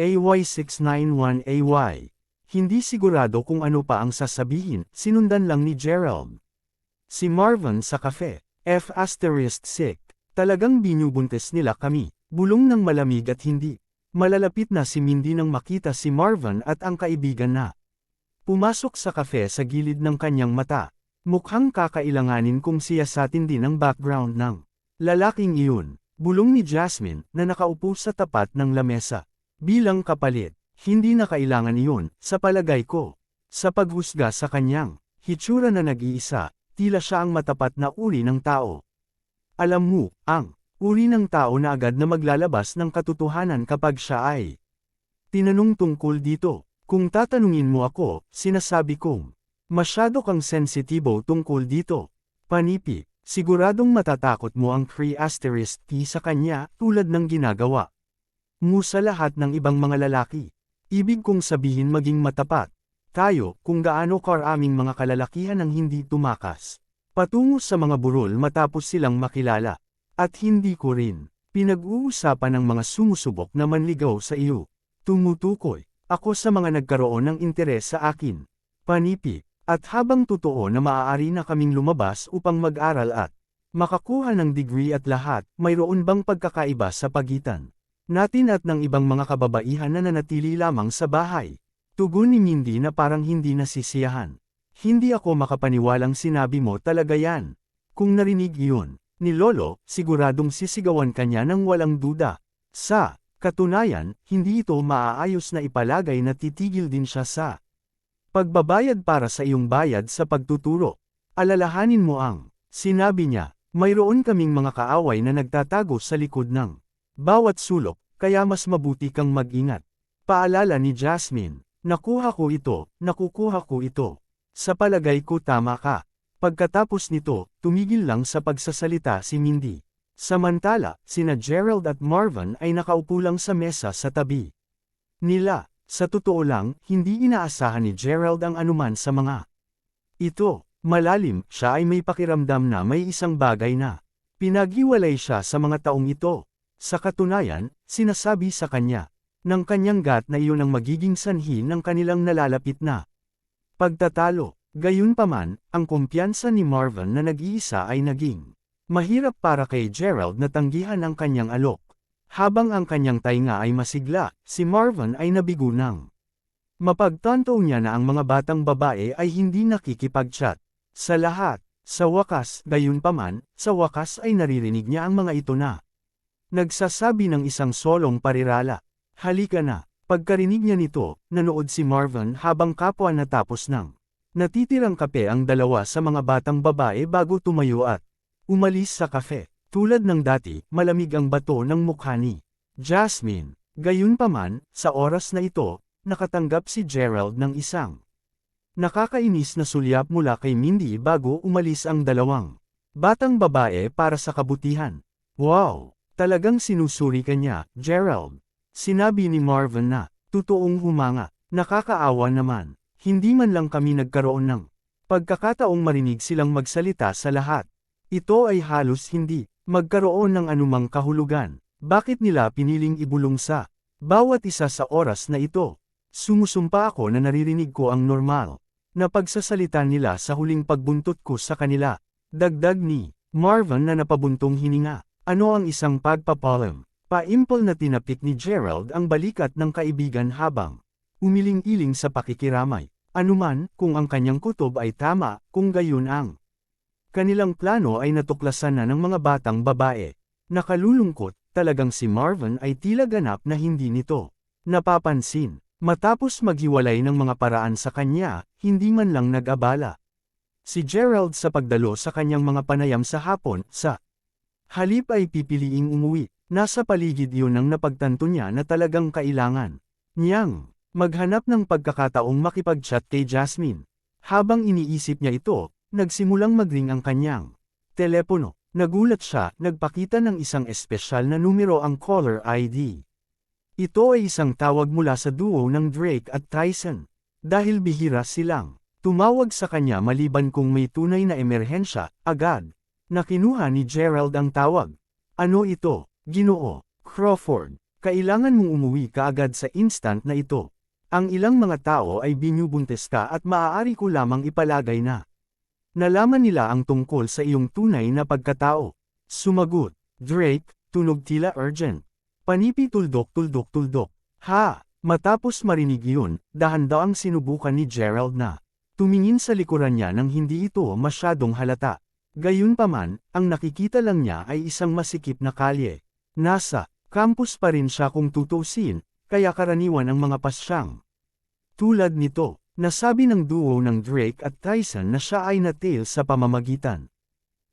AY691AY. Hindi sigurado kung ano pa ang sasabihin, sinundan lang ni Gerald. Si Marvin sa cafe. F***sick. Talagang binubuntis nila kami. Bulong ng malamig at hindi. Malalapit na si Mindy nang makita si Marvin at ang kaibigan na. Pumasok sa cafe sa gilid ng kanyang mata. Mukhang kakailanganin kung siyasatin din ang background ng lalaking iyon. Bulong ni Jasmine na nakaupo sa tapat ng lamesa. Bilang kapalit, hindi na kailangan iyon, sa palagay ko. Sa paghusga sa kanyang hitsura na nag-iisa, tila siya ang matapat na uri ng tao. Alam mo, ang uri ng tao na agad na maglalabas ng katotohanan kapag siya ay tinanong tungkol dito. Kung tatanungin mo ako, sinasabi kong, masyado kang sensitibo tungkol dito. Panipi, siguradong matatakot mo ang **T sa kanya, tulad ng ginagawa mo sa lahat ng ibang mga lalaki. Ibig kong sabihin maging matapat tayo kung gaano karaming mga kalalakihan ang hindi tumakas patungo sa mga burol matapos silang makilala. At hindi ko rin pinag-uusapan ng mga sumusubok na manligaw sa iyo. Tumutukoy ako sa mga nagkaroon ng interes sa akin. Panipi, at habang totoo na maaari na kaming lumabas upang mag-aral at makakuha ng degree at lahat, mayroon bang pagkakaiba sa pagitan natin at ng ibang mga kababaihan na nanatili lamang sa bahay? Tugon ni Mindy na parang hindi nasisiyahan. Hindi ako makapaniwalang sinabi mo talaga yan. Kung narinig iyon ni Lolo, siguradong sisigawan kanya ng walang duda. Sa katunayan, hindi ito maaayos na ipalagay na titigil din siya sa pagbabayad para sa iyong bayad sa pagtuturo. Alalahanin mo ang sinabi niya, mayroon kaming mga kaaway na nagtatago sa likod ng bawat sulok, kaya mas mabuti kang mag-ingat. Paalala ni Jasmine, nakuha ko ito, nakukuha ko ito. Sa palagay ko tama ka. Pagkatapos nito, tumigil lang sa pagsasalita si Mindy. Samantala, sina Gerald at Marvin ay nakaupo lang sa mesa sa tabi nila. Sa totoo lang, hindi inaasahan ni Gerald ang anuman sa mga ito. Malalim, siya ay may pakiramdam na may isang bagay na pinaghiwalay siya sa mga taong ito. Sa katunayan, sinasabi sa kanya ng kanyang gut na iyon ang magiging sanhi ng kanilang nalalapit na pagtatalo. Gayunpaman, ang kumpiyansa ni Marvin na nag-iisa ay naging mahirap para kay Gerald na tanggihan ang kanyang alok. Habang ang kanyang tainga ay masigla, si Marvin ay nabigo ng mapagtanto niya na ang mga batang babae ay hindi nakikipag-chat sa lahat. Sa wakas, gayunpaman, sa wakas ay naririnig niya ang mga ito na nagsasabi ng isang solong parirala. Halika na. Pagkarinig niya nito, nanood si Marvin habang kapwa natapos ng natitirang kape ang dalawa sa mga batang babae bago tumayo at umalis sa kafe. Tulad ng dati, malamig ang bato ng mukha ni Jasmine. Gayunpaman, sa oras na ito, nakatanggap si Gerald ng isang nakakainis na sulyap mula kay Mindy bago umalis ang dalawang batang babae para sa kabutihan. Wow! Talagang sinusuri ka niya, Gerald. Sinabi ni Marvin na, totoong humanga. Nakakaawa naman. Hindi man lang kami nagkaroon ng pagkakataong marinig silang magsalita sa lahat. Ito ay halos hindi magkaroon ng anumang kahulugan. Bakit nila piniling ibulong sa bawat isa sa oras na ito? Sumusumpa ako na naririnig ko ang normal na pagsasalita nila sa huling pagbuntot ko sa kanila. Dagdag ni Marvin na napabuntong hininga. Ano ang isang pagpapalam? Paimpol na tinapik ni Gerald ang balikat ng kaibigan habang umiling-iling sa pakikiramay. Anuman, kung ang kanyang kutob ay tama, kung gayon ang kanilang plano ay natuklasan na ng mga batang babae. Nakalulungkot, talagang si Marvin ay tila ganap na hindi nito napapansin. Matapos maghiwalay ng mga paraan sa kanya, hindi man lang nag-abala si Gerald sa pagdalo sa kanyang mga panayam sa hapon. Sa halip ay pipiliing umuwi. Nasa paligid iyon ang napagtanto niya na talagang kailangan niyang maghanap ng pagkakataong makipag-chat kay Jasmine. Habang iniisip niya ito, nagsimulang magring ang kanyang telepono. Nagulat siya, nagpakita ng isang espesyal na numero ang caller ID. Ito ay isang tawag mula sa duo ng Drake at Tyson. Dahil bihira silang tumawag sa kanya maliban kung may tunay na emerhensya, agad na kinuha ni Gerald ang tawag. Ano ito, Ginoo Crawford? Kailangan mong umuwi kaagad sa instant na ito. Ang ilang mga tao ay binubuntis ka at maaari ko lamang ipalagay na nalaman nila ang tungkol sa iyong tunay na pagkatao. Sumagot, Drake, tunog tila urgent. Panipi tuldok. Ha! Matapos marinig iyon, dahan-daang sinubukan ni Gerald na tumingin sa likuran niya nang hindi ito masyadong halata. Gayunpaman, ang nakikita lang niya ay isang masikip na kalye. Nasa campus pa rin siya kung tutusin, kaya karaniwan ang mga pasyang tulad nito. Nasabi ng duo ng Drake at Tyson na siya ay natil sa pamamagitan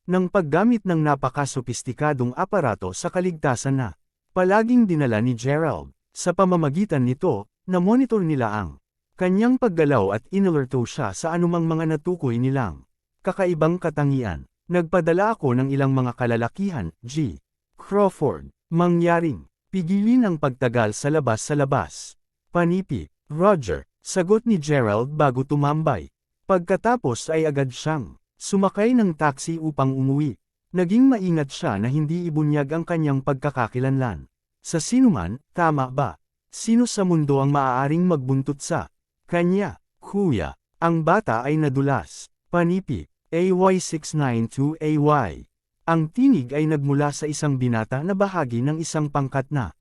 ng paggamit ng napakasopistikadong aparato sa kaligtasan na palaging dinala ni Gerald. Sa pamamagitan nito, na-monitor nila ang kanyang paggalaw at inalerto siya sa anumang mga natukoy nilang kakaibang katangian. Nagpadala ako ng ilang mga kalalakihan, G. Crawford, mangyaring pigilin ang pagtagal sa labas. Panipi, Roger. Sagot ni Gerald bago tumambay. Pagkatapos ay agad siyang sumakay ng taxi upang umuwi. Naging maingat siya na hindi ibunyag ang kanyang pagkakakilanlan sa sinuman. Tama ba? Sino sa mundo ang maaaring magbuntot sa kanya? Kuya. Ang bata ay nadulas. Panipi, AY692AY. Ang tinig ay nagmula sa isang binata na bahagi ng isang pangkat na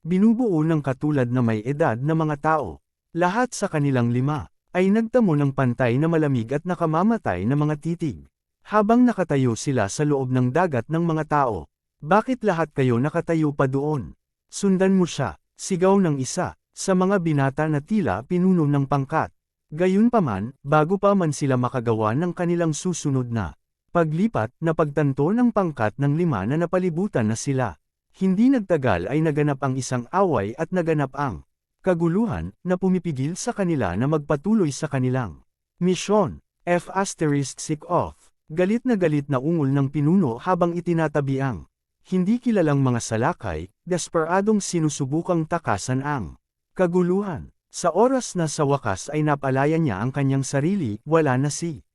binubuo ng katulad na may edad na mga tao. Lahat sa kanilang 5 ay nagtamo ng pantay na malamig at nakamamatay na mga titig. Habang nakatayo sila sa loob ng dagat ng mga tao. Bakit lahat kayo nakatayo pa doon? Sundan mo siya, sigaw ng isa sa mga binata na tila pinuno ng pangkat. Gayunpaman, bago pa man sila makagawa ng kanilang susunod na paglipat, napagtanto ng pangkat ng 5 na napalibutan na sila. Hindi nagtagal ay naganap ang isang away at naganap ang kaguluhan na pumipigil sa kanila na magpatuloy sa kanilang misyon. F***off. Galit na ungol ng pinuno habang itinatabi ang hindi kilalang mga salakay, desperadong sinusubukang takasan ang kaguluhan. Sa oras na sa wakas ay napalaya niya ang kanyang sarili, wala na si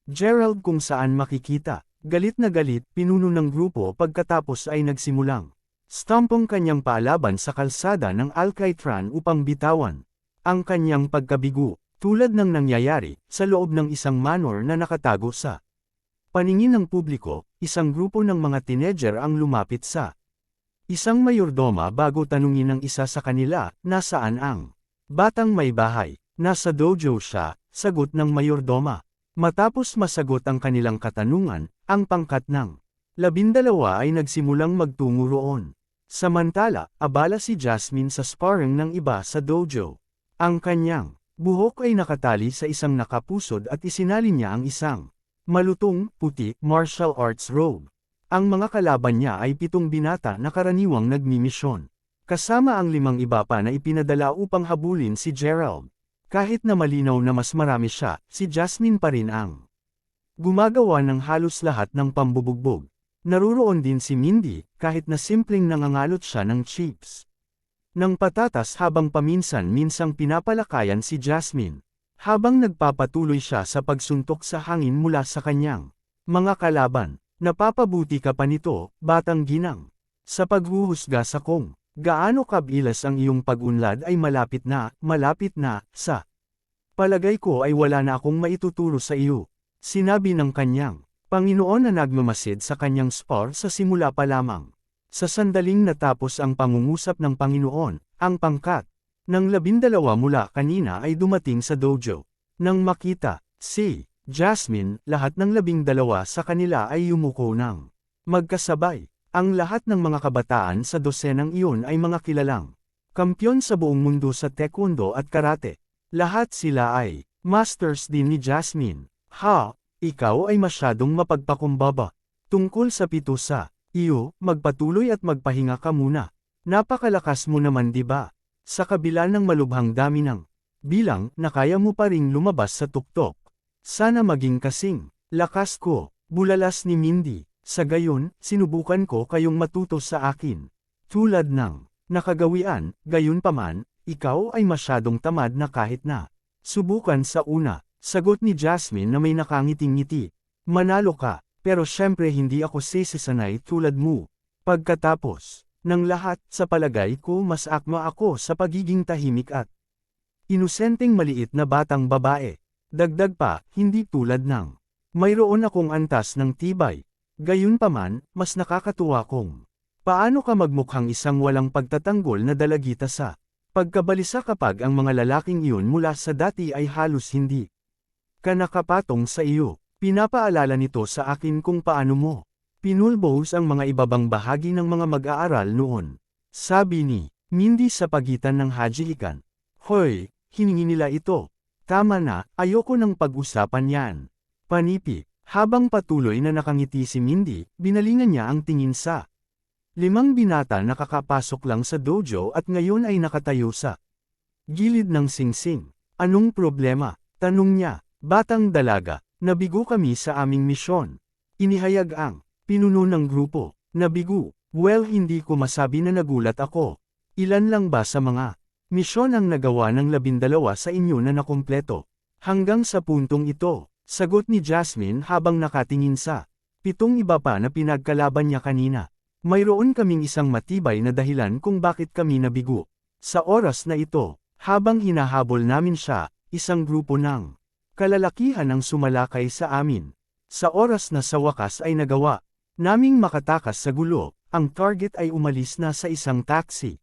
Gerald kung saan makikita. Galit pinuno ng grupo pagkatapos ay nagsimulang stampong kanyang paalaban sa kalsada ng Alcatran upang bitawan ang kanyang pagkabigo, tulad ng nangyayari sa loob ng isang manor na nakatago sa paningin ng publiko. Isang grupo ng mga teenager ang lumapit sa isang mayordoma bago tanungin ng isa sa kanila, nasaan ang batang may bahay? Nasa dojo siya, sagot ng mayordoma. Matapos masagot ang kanilang katanungan, ang pangkat ng 12 ay nagsimulang magtungo roon. Samantala, abala si Jasmine sa sparring ng iba sa dojo. Ang kanyang buhok ay nakatali sa isang nakapusod at isinalin niya ang isang malutong, puti, martial arts robe. Ang mga kalaban niya ay 7 binata na karaniwang nagmimisyon. Kasama ang 5 iba pa na ipinadala upang habulin si Gerald. Kahit na malinaw na mas marami siya, si Jasmine pa rin ang gumagawa ng halos lahat ng pambubugbog. Naruroon din si Mindy, kahit na simpleng nangangalot siya ng chips ng patatas habang paminsan-minsang pinapalakayan si Jasmine. Habang nagpapatuloy siya sa pagsuntok sa hangin mula sa kanyang mga kalaban. Napapabuti ka pa nito, batang ginang. Sa paghuhusga sa kung gaano kabilas ang iyong pag-unlad ay malapit na, sa palagay ko ay wala na akong maituturo sa iyo. Sinabi ng kanyang Panginoon na nagmamasid sa kanyang spar sa simula pa lamang. Sa sandaling natapos ang pangungusap ng Panginoon, ang pangkat ng 12 mula kanina ay dumating sa dojo. Nang makita si Jasmine, lahat ng 12 sa kanila ay yumuko ng magkasabay. Ang lahat ng mga kabataan sa dosenang iyon ay mga kilalang kampyon sa buong mundo sa taekwondo at karate. Lahat sila ay masters din ni Jasmine. Ha! Ikaw ay masyadong mapagpakumbaba. Tungkol sa 7 sa iyo, magpatuloy at magpahinga ka muna. Napakalakas mo naman, di ba? Sa kabila ng malubhang dami ng bilang, na kaya mo pa ring lumabas sa tuktok. Sana maging kasing lakas ko, bulalas ni Mindy. Sa gayon, sinubukan ko kayong matuto sa akin. Tulad ng nakagawian, gayunpaman, ikaw ay masyadong tamad na kahit na subukan sa una. Sagot ni Jasmine na may nakangiting-ngiti. Manalo ka, pero syempre hindi ako sisisanay tulad mo. Pagkatapos Nang lahat, sa palagay ko mas akma ako sa pagiging tahimik at inosenteng maliit na batang babae. Dagdag pa, hindi tulad ng mayroon akong antas ng tibay. Gayunpaman, mas nakakatuwa kung paano ka magmukhang isang walang pagtatanggol na dalagita sa pagkabalisa kapag ang mga lalaking iyon mula sa dati ay halos hindi ka nakapatong sa iyo. Pinapaalala nito sa akin kung paano mo pinulbos ang mga ibabang bahagi ng mga mag-aaral noon. Sabi ni Mindy sa pagitan ng hajiikan. Hoy, hiningi nila ito. Tama na, ayoko nang pag-usapan yan. Panipi, habang patuloy na nakangiti si Mindy, binalingan niya ang tingin sa 5 binata na kakapasok lang sa dojo at ngayon ay nakatayo sa gilid ng singsing. Anong problema? Tanong niya. Batang dalaga, nabigo kami sa aming misyon. Inihayag ang pinuno ng grupo. Nabigo. Well, hindi ko masabi na nagulat ako. Ilan lang ba sa mga misyon ang nagawa ng 12 sa inyo na nakumpleto? Hanggang sa puntong ito, sagot ni Jasmine habang nakatingin sa 7 iba pa na pinagkalaban niya kanina. Mayroon kaming isang matibay na dahilan kung bakit kami nabigo. Sa oras na ito, habang hinahabol namin siya, isang grupo ng kalalakihan ang sumalakay sa amin. Sa oras na sa wakas ay nagawa naming makatakas sa gulo, ang target ay umalis na sa isang taxi.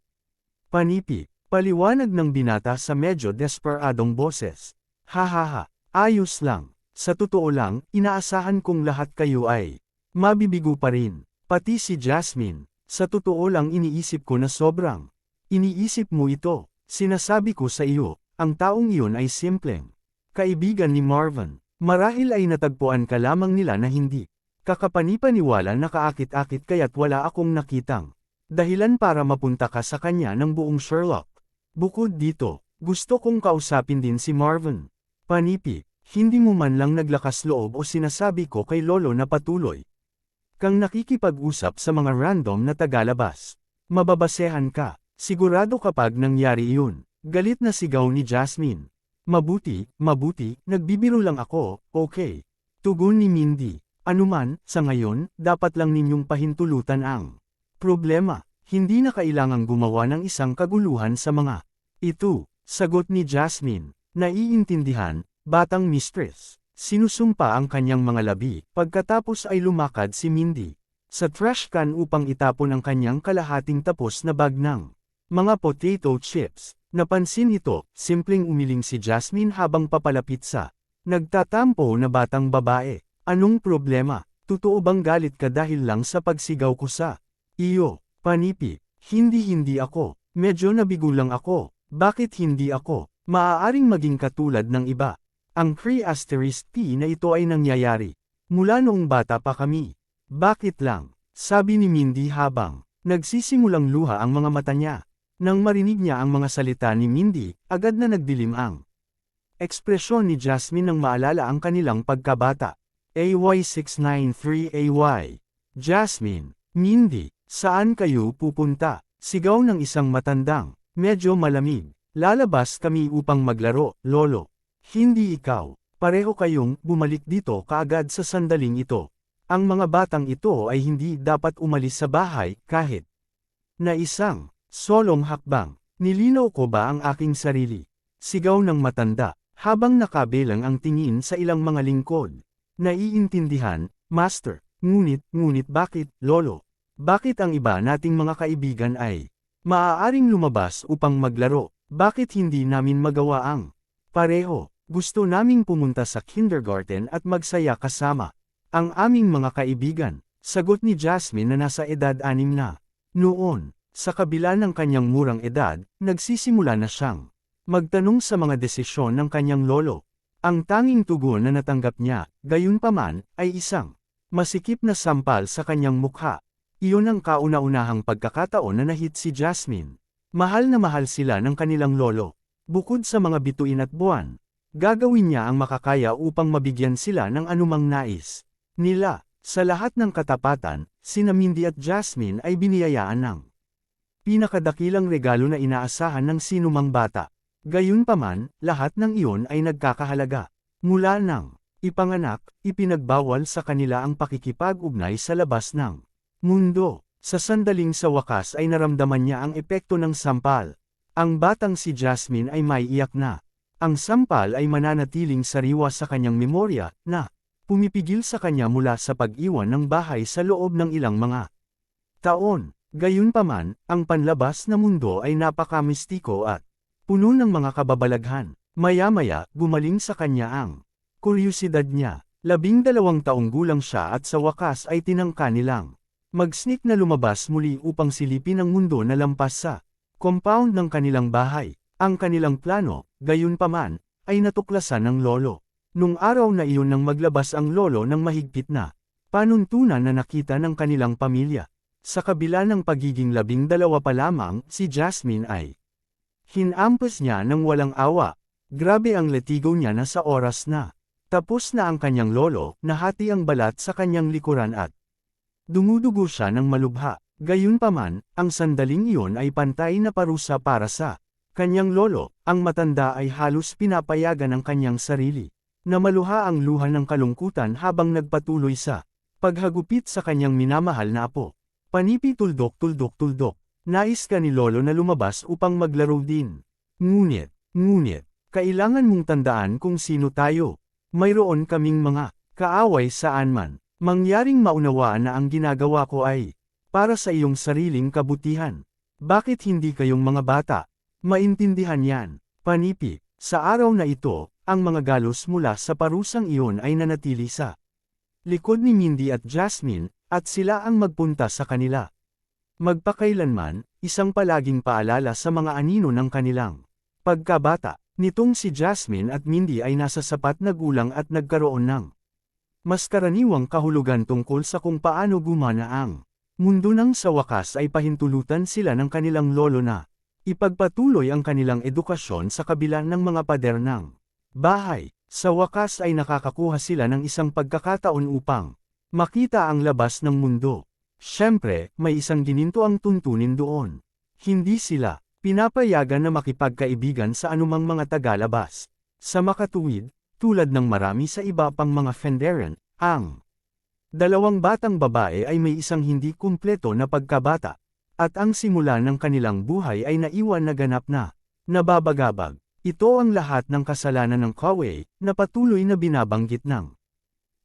Panipi, paliwanag ng binata sa medyo desperadong boses. Hahaha, ayos lang. Sa totoo lang, inaasahan kong lahat kayo ay mabibigo pa rin. Pati si Jasmine. Sa totoo lang iniisip ko na sobrang iniisip mo ito. Sinasabi ko sa iyo, ang taong iyon ay simpleng kaibigan ni Marvin. Marahil ay natagpuan ka lamang nila na hindi kakapanipaniwala na kaakit-akit kaya't wala akong nakitang dahilan para mapunta ka sa kanya ng buong Sherlock. Bukod dito, gusto kong kausapin din si Marvin. Panipi, hindi mo man lang naglakas loob o sinasabi ko kay Lolo na patuloy kang nakikipag-usap sa mga random na tagalabas. Mababasehan ka, sigurado kapag nangyari iyon. Galit na sigaw ni Jasmine. Mabuti, nagbibiro lang ako, okay. Tugon ni Mindy. Anuman, sa ngayon, dapat lang ninyong pahintulutan ang problema. Hindi na kailangang gumawa ng isang kaguluhan sa mga ito. Sagot ni Jasmine. Naiintindihan, batang mistress. Sinusumpa ang kanyang mga labi, pagkatapos ay lumakad si Mindy sa trash can upang itapon ang kanyang kalahating tapos na bag ng mga potato chips. Napansin ito, simpleng umiling si Jasmine habang papalapit sa nagtatampo na batang babae. Anong problema? Totoo bang galit ka dahil lang sa pagsigaw ko sa iyo? Panipi, hindi ako. Medyo nabigo lang ako. Bakit hindi ako? Maaaring maging katulad ng iba. Ang pre-asterisk P na ito ay nangyayari mula noong bata pa kami. Bakit lang? Sabi ni Mindy habang nagsisimulang luha ang mga mata niya. Nang marinig niya ang mga salita ni Mindy, agad na nagdilim ang ekspresyon ni Jasmine nang maalala ang kanilang pagkabata. AY693AY. Jasmine, Mindy, saan kayo pupunta? Sigaw ng isang matandang, medyo malamig. Lalabas kami upang maglaro, Lolo. Hindi ikaw. Pareho kayong bumalik dito kaagad sa sandaling ito. Ang mga batang ito ay hindi dapat umalis sa bahay kahit na isang solong hakbang. Nilinaw ko ba ang aking sarili? Sigaw ng matanda, habang nakabilang ang tingin sa ilang mga lingkod. Naiintindihan, Master. Ngunit bakit, Lolo? Bakit ang iba nating mga kaibigan ay maaaring lumabas upang maglaro? Bakit hindi namin magawa ang pareho? Gusto naming pumunta sa kindergarten at magsaya kasama ang aming mga kaibigan. Sagot ni Jasmine na nasa edad 6 na. Noon, sa kabila ng kanyang murang edad, nagsisimula na siyang magtanong sa mga desisyon ng kanyang lolo. Ang tanging tugon na natanggap niya, gayunpaman, ay isang masikip na sampal sa kanyang mukha. Iyon ang kauna-unahang pagkakataon na nahit si Jasmine. Mahal na mahal sila ng kanilang lolo. Bukod sa mga bituin at buwan, gagawin niya ang makakaya upang mabigyan sila ng anumang nais nila. Sa lahat ng katapatan, sina Mindy at Jasmine ay biniyayaan ng pinakadakilang regalo na inaasahan ng sinumang bata. Gayunpaman, lahat ng iyon ay nagkakahalaga. Mula nang ipanganak, ipinagbawal sa kanila ang pakikipag-ugnay sa labas ng mundo. Sa sandaling sa wakas ay naramdaman niya ang epekto ng sampal. Ang batang si Jasmine ay maiiyak na. Ang sampal ay mananatiling sariwa sa kanyang memorya, na pumipigil sa kanya mula sa pag-iwan ng bahay sa loob ng ilang mga taon. Gayunpaman, ang panlabas na mundo ay napakamistiko at puno ng mga kababalaghan. Maya-maya, gumaling sa kanya ang kuryusidad niya. 12 taong gulang siya at sa wakas ay tinangka nilang mag-sneak na lumabas muli upang silipin ang mundo na lampas sa compound ng kanilang bahay. Ang kanilang plano, gayunpaman, ay natuklasan ng lolo. Nung araw na iyon nang maglabas ang lolo ng mahigpit na panuntunan na nakita ng kanilang pamilya. Sa kabila ng pagiging 12 pa lamang, si Jasmine ay hinampas niya ng walang awa. Grabe ang letigo niya na sa oras na tapos na ang kanyang lolo, nahati ang balat sa kanyang likuran at dumudugo siya ng malubha. Gayunpaman, ang sandaling iyon ay pantay na parusa para sa kanyang lolo. Ang matanda ay halos pinapayagan ang kanyang sarili na maluha ang luha ng kalungkutan habang nagpatuloy sa paghagupit sa kanyang minamahal na apo. Panipi tuldok. Nais ka ni lolo na lumabas upang maglaro din. Ngunit, kailangan mong tandaan kung sino tayo. Mayroon kaming mga kaaway saan man. Mangyaring maunawaan na ang ginagawa ko ay para sa iyong sariling kabutihan. Bakit hindi kayong mga bata maintindihan yan? Panipi, sa araw na ito, ang mga galos mula sa parusang iyon ay nanatili sa likod ni Mindy at Jasmine, at sila ang magpunta sa kanila. Magpakailanman, isang palaging paalala sa mga anino ng kanilang pagkabata. Nitong si Jasmine at Mindy ay nasa sapat na gulang at nagkaroon ng mas karaniwang kahulugan tungkol sa kung paano gumana ang mundo nang sa wakas ay pahintulutan sila ng kanilang lolo na ipagpatuloy ang kanilang edukasyon sa kabila ng mga pader ng bahay. Sa wakas ay nakakakuha sila ng isang pagkakataon upang makita ang labas ng mundo. Siyempre, may isang gininto ang tuntunin doon. Hindi sila pinapayagan na makipagkaibigan sa anumang mga tagalabas. Sa makatuwid, tulad ng marami sa iba pang mga Fenderan, ang dalawang batang babae ay may isang hindi kumpleto na pagkabata, at ang simula ng kanilang buhay ay naiwan na ganap na nababagabag. Ito ang lahat ng kasalanan ng Kaaway, na patuloy na binabanggit ng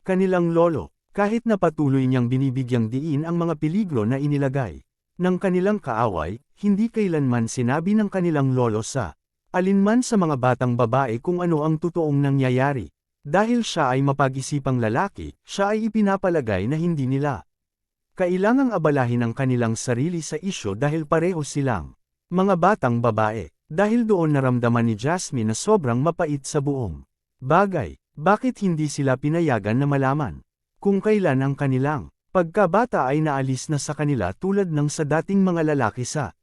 kanilang lolo, kahit na patuloy niyang binibigyang diin ang mga peligro na inilagay ng kanilang kaaway. Hindi kailanman sinabi ng kanilang lolo sa alinman sa mga batang babae kung ano ang totoong nangyayari. Dahil siya ay mapag-isipang lalaki, siya ay ipinapalagay na hindi nila kailangang abalahin ang kanilang sarili sa isyo dahil pareho silang mga batang babae. Dahil doon naramdaman ni Jasmine na sobrang mapait sa buong bagay. Bakit hindi sila pinayagan na malaman kung kailan ang kanilang pagkabata ay naalis na sa kanila tulad ng sa dating mga lalaki sa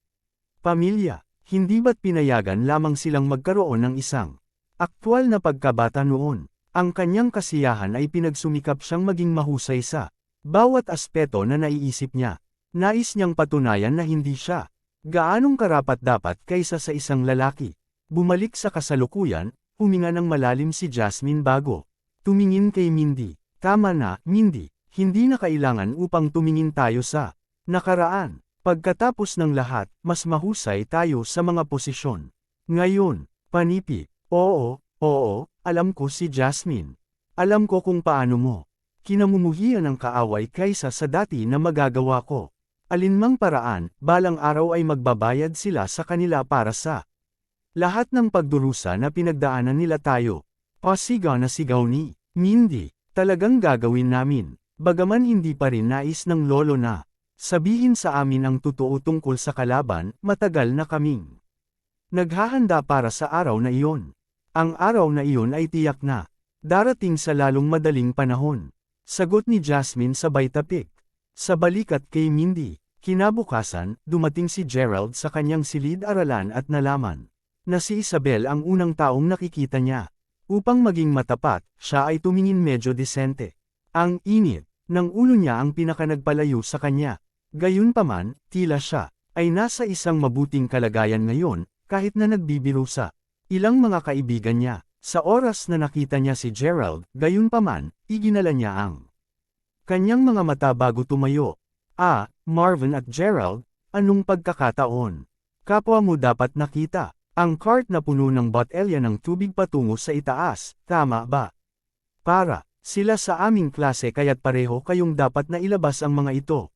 pamilya? Hindi ba't pinayagan lamang silang magkaroon ng isang aktwal na pagkabata noon? Ang kanyang kasiyahan ay pinagsumikap siyang maging mahusay sa bawat aspeto na naiisip niya. Nais niyang patunayan na hindi siya gaanong karapat-dapat kaysa sa isang lalaki. Bumalik sa kasalukuyan, huminga ng malalim si Jasmine bago tumingin kay Mindy. Tama na, Mindy, hindi na kailangan upang tumingin tayo sa nakaraan. Pagkatapos ng lahat, mas mahusay tayo sa mga posisyon. Ngayon, Panipi, oo, alam ko si Jasmine. Alam ko kung paano mo kinamumuhian ang kaaway kaysa sa dati na magagawa ko. Alinmang paraan, balang araw ay magbabayad sila sa kanila para sa lahat ng pagdurusa na pinagdaanan nila tayo. Pasigaw na sigaw ni Mindy, talagang gagawin namin. Bagaman hindi pa rin nais ng lolo na sabihin sa amin ang totoo tungkol sa kalaban, matagal na kaming naghahanda para sa araw na iyon. Ang araw na iyon ay tiyak na darating sa lalong madaling panahon. Sagot ni Jasmine sabay tapik sa balikat kay Mindy. Kinabukasan, dumating si Gerald sa kanyang silid-aralan at nalaman na si Isabel ang unang taong nakikita niya. Upang maging matapat, siya ay tumingin medyo disente. Ang init ng ulo niya ang pinakanagpalayo sa kanya. Gayunpaman, tila siya ay nasa isang mabuting kalagayan ngayon, kahit na nagbibiro sa ilang mga kaibigan niya. Sa oras na nakita niya si Gerald, gayunpaman, iginala niya ang kanyang mga mata bago tumayo. Marvin at Gerald, anong pagkakataon? Kapwa mo dapat nakita. Ang cart na puno ng botelya ng tubig patungo sa itaas, tama ba? Sila sa aming klase kaya't pareho kayong dapat na ilabas ang mga ito.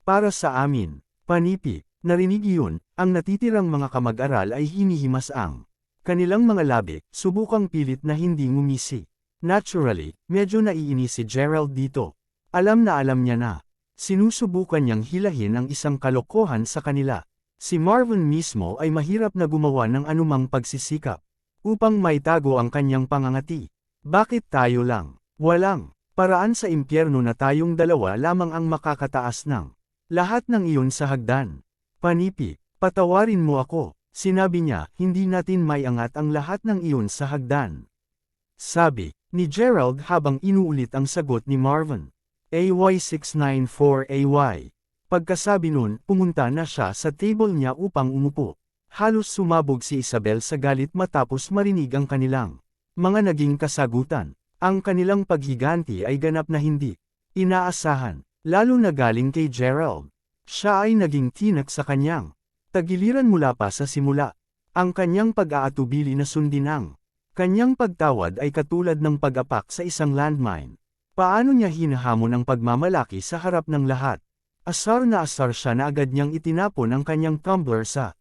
Para sa amin, panipi, narinig iyon, ang natitirang mga kamag-aral ay hinihimas ang kanilang mga labi, subukang pilit na hindi ngumisi. Naturally, medyo naiinis si Gerald dito. Alam niya na. Sinusubukan niyang hilahin ang isang kalokohan sa kanila. Si Marvin mismo ay mahirap na gumawa ng anumang pagsisikap upang maitago ang kanyang pangangati. Bakit tayo lang? Walang paraan sa impyerno na tayong dalawa lamang ang makakataas ng lahat ng iyon sa hagdan. Panipi, patawarin mo ako, sinabi niya, hindi natin maiangat ang lahat ng iyon sa hagdan. Sabi ni Gerald habang inuulit ang sagot ni Marvin. AY694AY. Pagkasabi nun, pumunta na siya sa table niya upang umupo. Halos sumabog si Isabel sa galit matapos marinig ang kanilang mga naging kasagutan. Ang kanilang paghiganti ay ganap na hindi inaasahan, lalo na galing kay Gerald. Siya ay naging tinak sa kanyang tagiliran mula pa sa simula. Ang kanyang pag-aatubili na sundin ang kanyang pagtawad ay katulad ng pag-apak sa isang landmine. Paano niya hinahamon ang pagmamalaki sa harap ng lahat? Asar na asar siya na agad niyang itinapon ang kanyang tumbler sa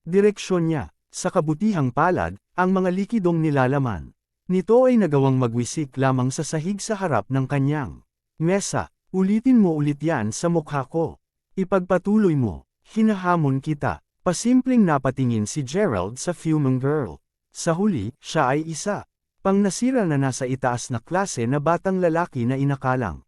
direksyon niya. Sa kabutihang palad, ang mga likidong nilalaman nito ay nagawang magwisik lamang sa sahig sa harap ng kanyang mesa. Ulitin mo ulit yan sa mukha ko. Ipagpatuloy mo. Hinahamon kita. Pasimpleng napatingin si Gerald sa fuming girl. Sa huli, siya ay isa pang nasira na nasa itaas na klase na batang lalaki na inakalang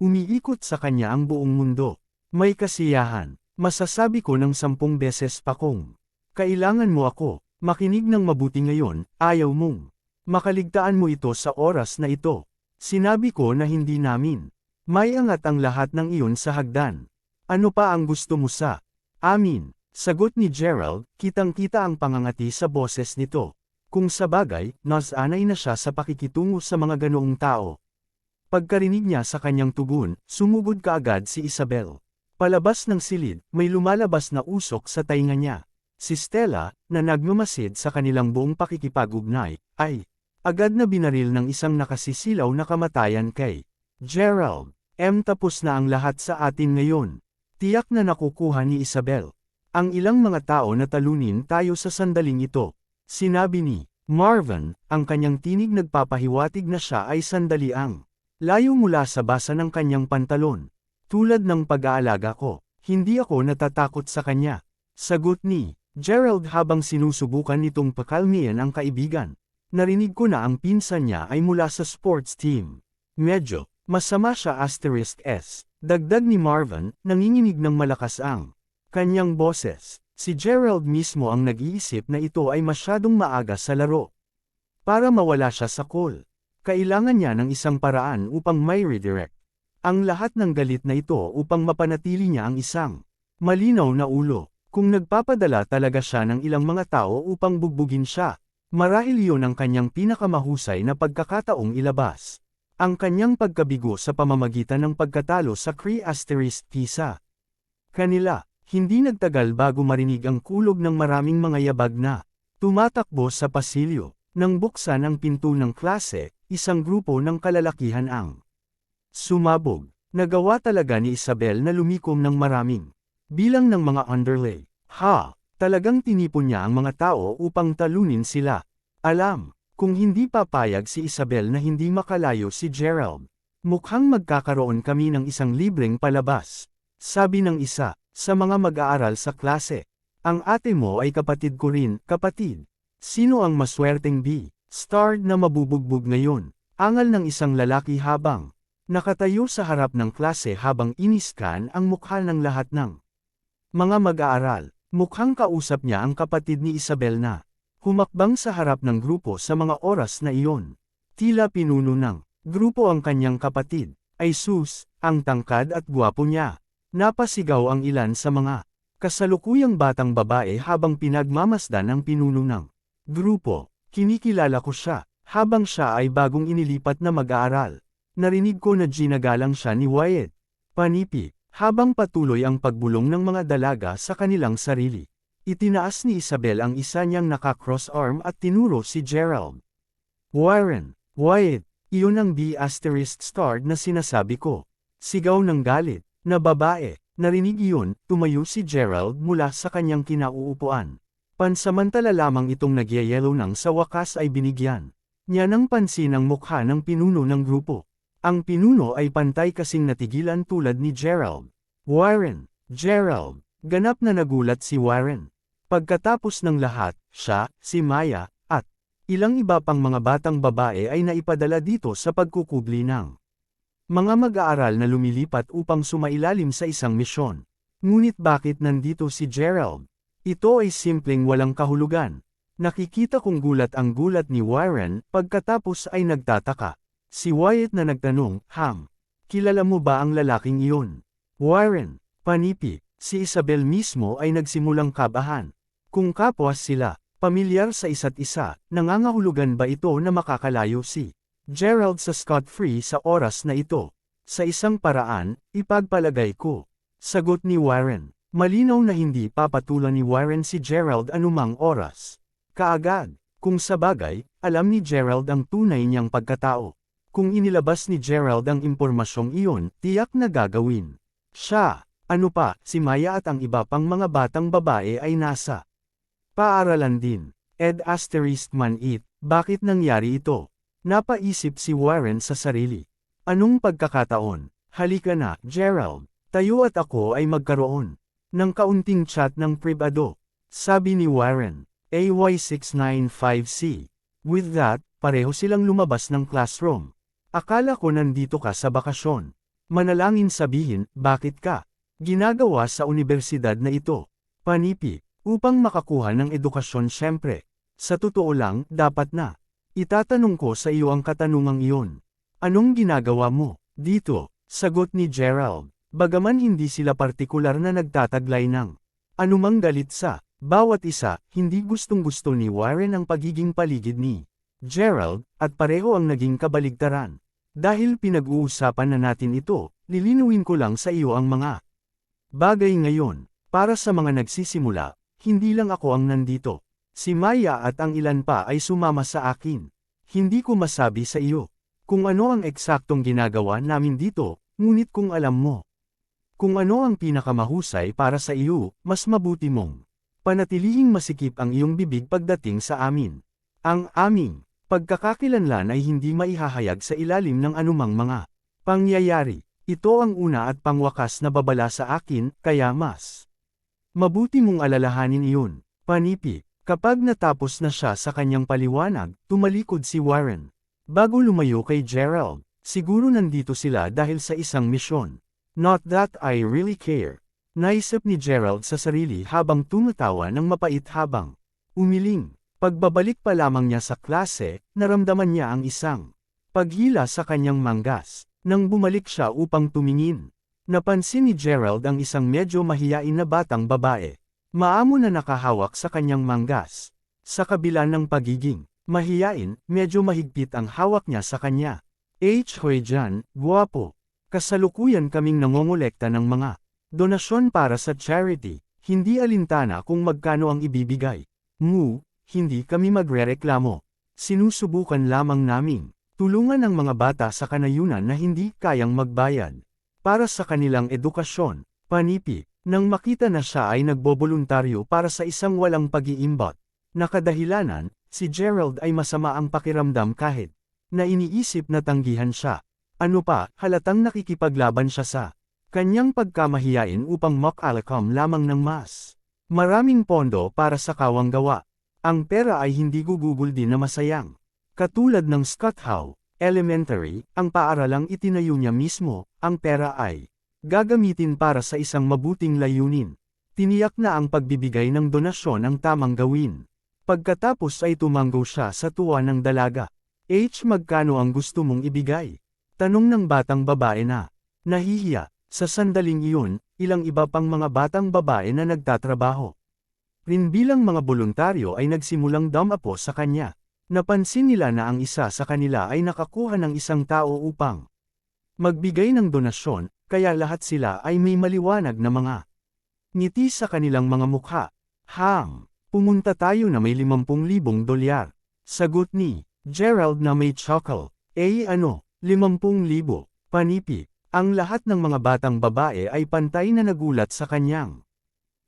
umiikot sa kanya ang buong mundo. May kasiyahan. Masasabi ko ng 10 beses pa kung kailangan mo ako. Makinig ng mabuti ngayon, ayaw mong makaligtaan mo ito sa oras na ito. Sinabi ko na hindi namin may angat ang lahat ng iyon sa hagdan. Ano pa ang gusto mo sa amin? Sagot ni Gerald, kitang-kita ang pangangati sa boses nito. Kung sabagay, nasanay na siya sa pakikitungo sa mga ganoong tao. Pagkarinig niya sa kanyang tugon, sumugod kaagad si Isabel. Palabas ng silid, may lumalabas na usok sa tainga niya. Si Stella, na nagmamasid sa kanilang buong pakikipag-ugnay, ay agad na binaril ng isang nakasisilaw na kamatayan kay Gerald. Tapos na ang lahat sa atin ngayon. Tiyak na nakukuha ni Isabel ang ilang mga tao na talunin tayo sa sandaling ito. Sinabi ni Marvin, ang kanyang tinig nagpapahiwatig na siya ay sandali ang layo mula sa basa ng kanyang pantalon. Tulad ng pag-aalaga ko, hindi ako natatakot sa kanya. Sagot ni Gerald habang sinusubukan nitong pakalmihan ang kaibigan. Narinig ko na ang pinsan niya ay mula sa sports team. Medyo masama siya *S. Dagdag ni Marvin, nanginginig ng malakas ang kanyang boses. Si Gerald mismo ang nag-iisip na ito ay masyadong maaga sa laro. Para mawala siya sa call, kailangan niya ng isang paraan upang may redirect ang lahat ng galit na ito upang mapanatili niya ang isang malinaw na ulo. Kung nagpapadala talaga siya ng ilang mga tao upang bugbugin siya, marahil iyon ang kanyang pinakamahusay na pagkakataong ilabas ang kanyang pagkabigo sa pamamagitan ng pagkatalo sa Cree*Pisa. Kanila, hindi nagtagal bago marinig ang kulog ng maraming mga yabag na tumatakbo sa pasilyo. Nang buksan ang pinto ng klase, isang grupo ng kalalakihan ang sumabog. Nagawa talaga ni Isabel na lumikom ng maraming bilang ng mga underlay. Talagang tinipon niya ang mga tao upang talunin sila. Alam, kung hindi papayag si Isabel na hindi makalayo si Gerald, mukhang magkakaroon kami ng isang libreng palabas. Sabi ng isa sa mga mag-aaral sa klase. Ang ate mo ay kapatid ko rin, kapatid. Sino ang maswerteng B-star na mabubugbog ngayon? Angal ng isang lalaki habang nakatayo sa harap ng klase habang iniskan ang mukha ng lahat ng mga mag-aaral. Mukhang kausap niya ang kapatid ni Isabel na humakbang sa harap ng grupo sa mga oras na iyon. Tila pinuno ng grupo ang kanyang kapatid. Ay sus, ang tangkad at gwapo niya. Napasigaw ang ilan sa mga kasalukuyang batang babae habang pinagmamasdan ang pinuno ng grupo. Kinikilala ko siya, habang siya ay bagong inilipat na mag-aaral. Narinig ko na ginagalang siya ni Wyatt. Panipi, Habang patuloy ang pagbulong ng mga dalaga sa kanilang sarili, itinaas ni Isabel ang isa niyang naka-cross arm at tinuro si Gerald. Warren, Wyatt, iyon ang B** na sinasabi ko. Sigaw ng galit, na babae, narinig iyon, tumayo si Gerald mula sa kanyang kinauupuan. Pansamantala lamang itong nagyayelo nang sa wakas ay binigyan niya ng pansin ang mukha ng pinuno ng grupo. Ang pinuno ay pantay kasing natigilan tulad ni Gerald. Warren, Gerald, ganap na nagulat si Warren. Pagkatapos ng lahat, siya, si Maya, at ilang iba pang mga batang babae ay naipadala dito sa pagkukubli ng mga mag-aaral na lumilipat upang sumailalim sa isang misyon. Ngunit bakit nandito si Gerald? Ito ay simpleng walang kahulugan. Nakikita kong gulat ang gulat ni Warren, pagkatapos ay nagtataka. Si Wyatt na nagtanong, kilala mo ba ang lalaking iyon? Warren, panipi, si Isabel mismo ay nagsimulang kabahan. Kung kapwa sila, pamilyar sa isa't isa, nangangahulugan ba ito na makakalayo si Gerald sa scot-free sa oras na ito? Sa isang paraan, ipagpalagay ko. Sagot ni Warren. Malinaw na hindi papatulan ni Warren si Gerald anumang oras. Kaagad, kung sabagay, alam ni Gerald ang tunay niyang pagkatao. Kung inilabas ni Gerald ang impormasyong iyon, tiyak na gagawin siya. Ano pa, si Maya at ang iba pang mga batang babae ay nasa paaralan din. Bakit nangyari ito? Napaisip si Warren sa sarili. Anong pagkakataon? Halika na, Gerald. Tayo at ako ay magkaroon ng kaunting chat ng pribado. Sabi ni Warren. AY695C. With that, pareho silang lumabas ng classroom. Akala ko nandito ka sa bakasyon. Manalangin sabihin, bakit ka ginagawa sa universidad na ito? Panipi, upang makakuha ng edukasyon syempre. Sa totoo lang, dapat na. Itatanong ko sa iyo ang katanungang iyon. Anong ginagawa mo dito? Sagot ni Gerald. Bagaman hindi sila partikular na nagtataglay ng anumang galit sa bawat isa, hindi gustong-gusto ni Warren ang pagiging paligid ni Gerald, at pareho ang naging kabaligtaran. Dahil pinag-uusapan na natin ito, lilinuin ko lang sa iyo ang mga bagay ngayon. Para sa mga nagsisimula, hindi lang ako ang nandito. Si Maya at ang ilan pa ay sumama sa akin. Hindi ko masabi sa iyo kung ano ang eksaktong ginagawa namin dito, ngunit kung alam mo kung ano ang pinakamahusay para sa iyo, mas mabuti mong panatilihing masikip ang iyong bibig pagdating sa amin. Ang aming pagkakakilanlan ay hindi maihahayag sa ilalim ng anumang mga pangyayari. Ito ang una at pangwakas na babala sa akin, kaya mas mabuti mong alalahanin iyon. Panipi, kapag natapos na siya sa kanyang paliwanag, tumalikod si Warren. Bago lumayo kay Gerald, siguro nandito sila dahil sa isang misyon. Not that I really care. Naisip ni Gerald sa sarili habang tumatawa ng mapait habang umiling. Pagbabalik pa lamang niya sa klase, naramdaman niya ang isang paghila sa kanyang manggas. Nang bumalik siya upang tumingin, napansin ni Gerald ang isang medyo mahiyain na batang babae. Maamo na nakahawak sa kanyang manggas. Sa kabila ng pagiging mahiyain, medyo mahigpit ang hawak niya sa kanya. Hoy Jan, guwapo. Kasalukuyan kaming nangongolekta ng mga donasyon para sa charity. Hindi alintana kung magkano ang ibibigay. Hindi kami magrereklamo. Sinusubukan lamang naming tulungan ang mga bata sa kanayunan na hindi kayang magbayad para sa kanilang edukasyon. Panipi, nang makita na siya ay nagboboluntaryo para sa isang walang pag-iimbot na kadahilanan, si Gerald ay masama ang pakiramdam kahit na iniisip na tanggihan siya. Ano pa, halatang nakikipaglaban siya sa kanyang pagkamahiyain upang makalakam lamang ng mas maraming pondo para sa kawang gawa. Ang pera ay hindi gugugol din na masayang. Katulad ng Scott Howe Elementary, ang paaralang itinayo niya mismo, ang pera ay gagamitin para sa isang mabuting layunin. Tiniyak na ang pagbibigay ng donasyon ang tamang gawin. Pagkatapos ay tumanggo siya sa tuwa ng dalaga. Magkano ang gusto mong ibigay? Tanong ng batang babae na nahihiya. Sa sandaling iyon, ilang iba pang mga batang babae na nagtatrabaho rin bilang mga boluntaryo ay nagsimulang dumapo sa kanya. Napansin nila na ang isa sa kanila ay nakakuha ng isang tao upang magbigay ng donasyon, kaya lahat sila ay may maliwanag na mga ngiti sa kanilang mga mukha. Pumunta tayo na may 50,000 dolyar. Sagot ni Gerald na may chuckle. 50,000, panipi. Ang lahat ng mga batang babae ay pantay na nagulat sa kanyang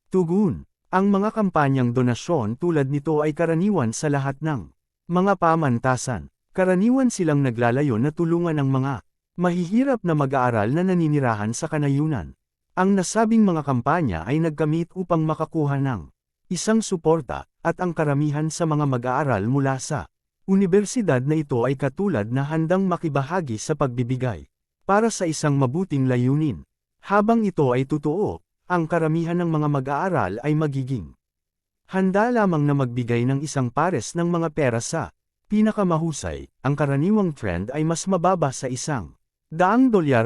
tugon. Ang mga kampanyang donasyon tulad nito ay karaniwan sa lahat ng mga pamantasan. Karaniwan silang naglalayo na tulungan ang mga mahihirap na mag-aaral na naninirahan sa kanayunan. Ang nasabing mga kampanya ay nagkamit upang makakuha ng isang suporta, at ang karamihan sa mga mag-aaral mula sa universidad na ito ay katulad na handang makibahagi sa pagbibigay para sa isang mabuting layunin. Habang ito ay totoo, ang karamihan ng mga mag-aaral ay magiging handa lamang na magbigay ng isang pares ng mga pera sa pinakamahusay. Ang karaniwang trend ay mas mababa sa $100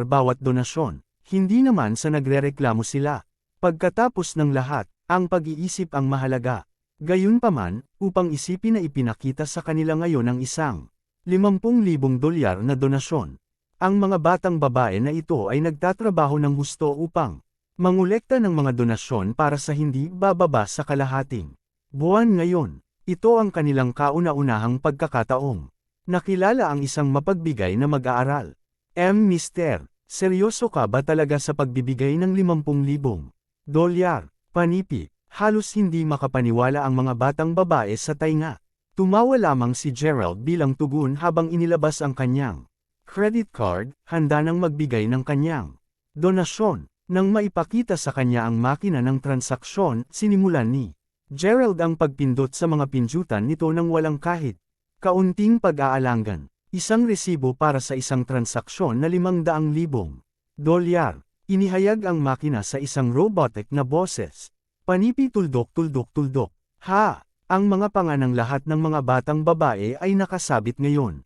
bawat donasyon, hindi naman sa nagrereklamo sila. Pagkatapos ng lahat, ang pag-iisip ang mahalaga. Gayunpaman, upang isipin na ipinakita sa kanila ngayon ang isang $50,000 na donasyon. Ang mga batang babae na ito ay nagtatrabaho ng husto upang mangolekta ng mga donasyon para sa hindi bababa sa kalahating buwan ngayon. Ito ang kanilang kauna-unahang pagkakataong nakilala ang isang mapagbigay na mag-aaral. Mister, seryoso ka ba talaga sa pagbibigay ng $50,000? Panipi, halos hindi makapaniwala ang mga batang babae sa tainga. Tumawa lamang si Gerald bilang tugon habang inilabas ang kanyang credit card, handa nang magbigay ng kanyang donasyon. Nang maipakita sa kanya ang makina ng transaksyon, sinimulan ni Gerald ang pagpindot sa mga pindutan nito nang walang kahit kaunting pag-aalangan. Isang resibo para sa isang transaksyon na $500,000. Inihayag ang makina sa isang robotic na boses. Panipi tuldok. Ang mga panga ng lahat ng mga batang babae ay nakasabit ngayon.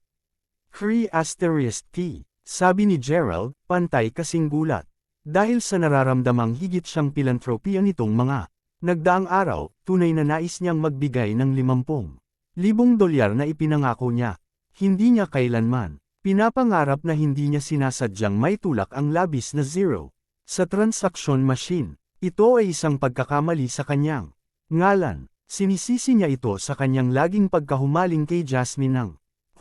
Sabi ni Gerald, pantay kasing gulat. Dahil sa nararamdamang higit siyang pilantropiya nitong mga nagdaang araw, tunay na nais niyang magbigay ng $50,000 na ipinangako niya. Hindi niya kailanman pinapangarap na hindi niya sinasadyang may tulak ang labis na zero sa transaction machine. Ito ay isang pagkakamali sa kanyang ngalan. Sinisisi niya ito sa kanyang laging pagkahumaling kay Jasmine ng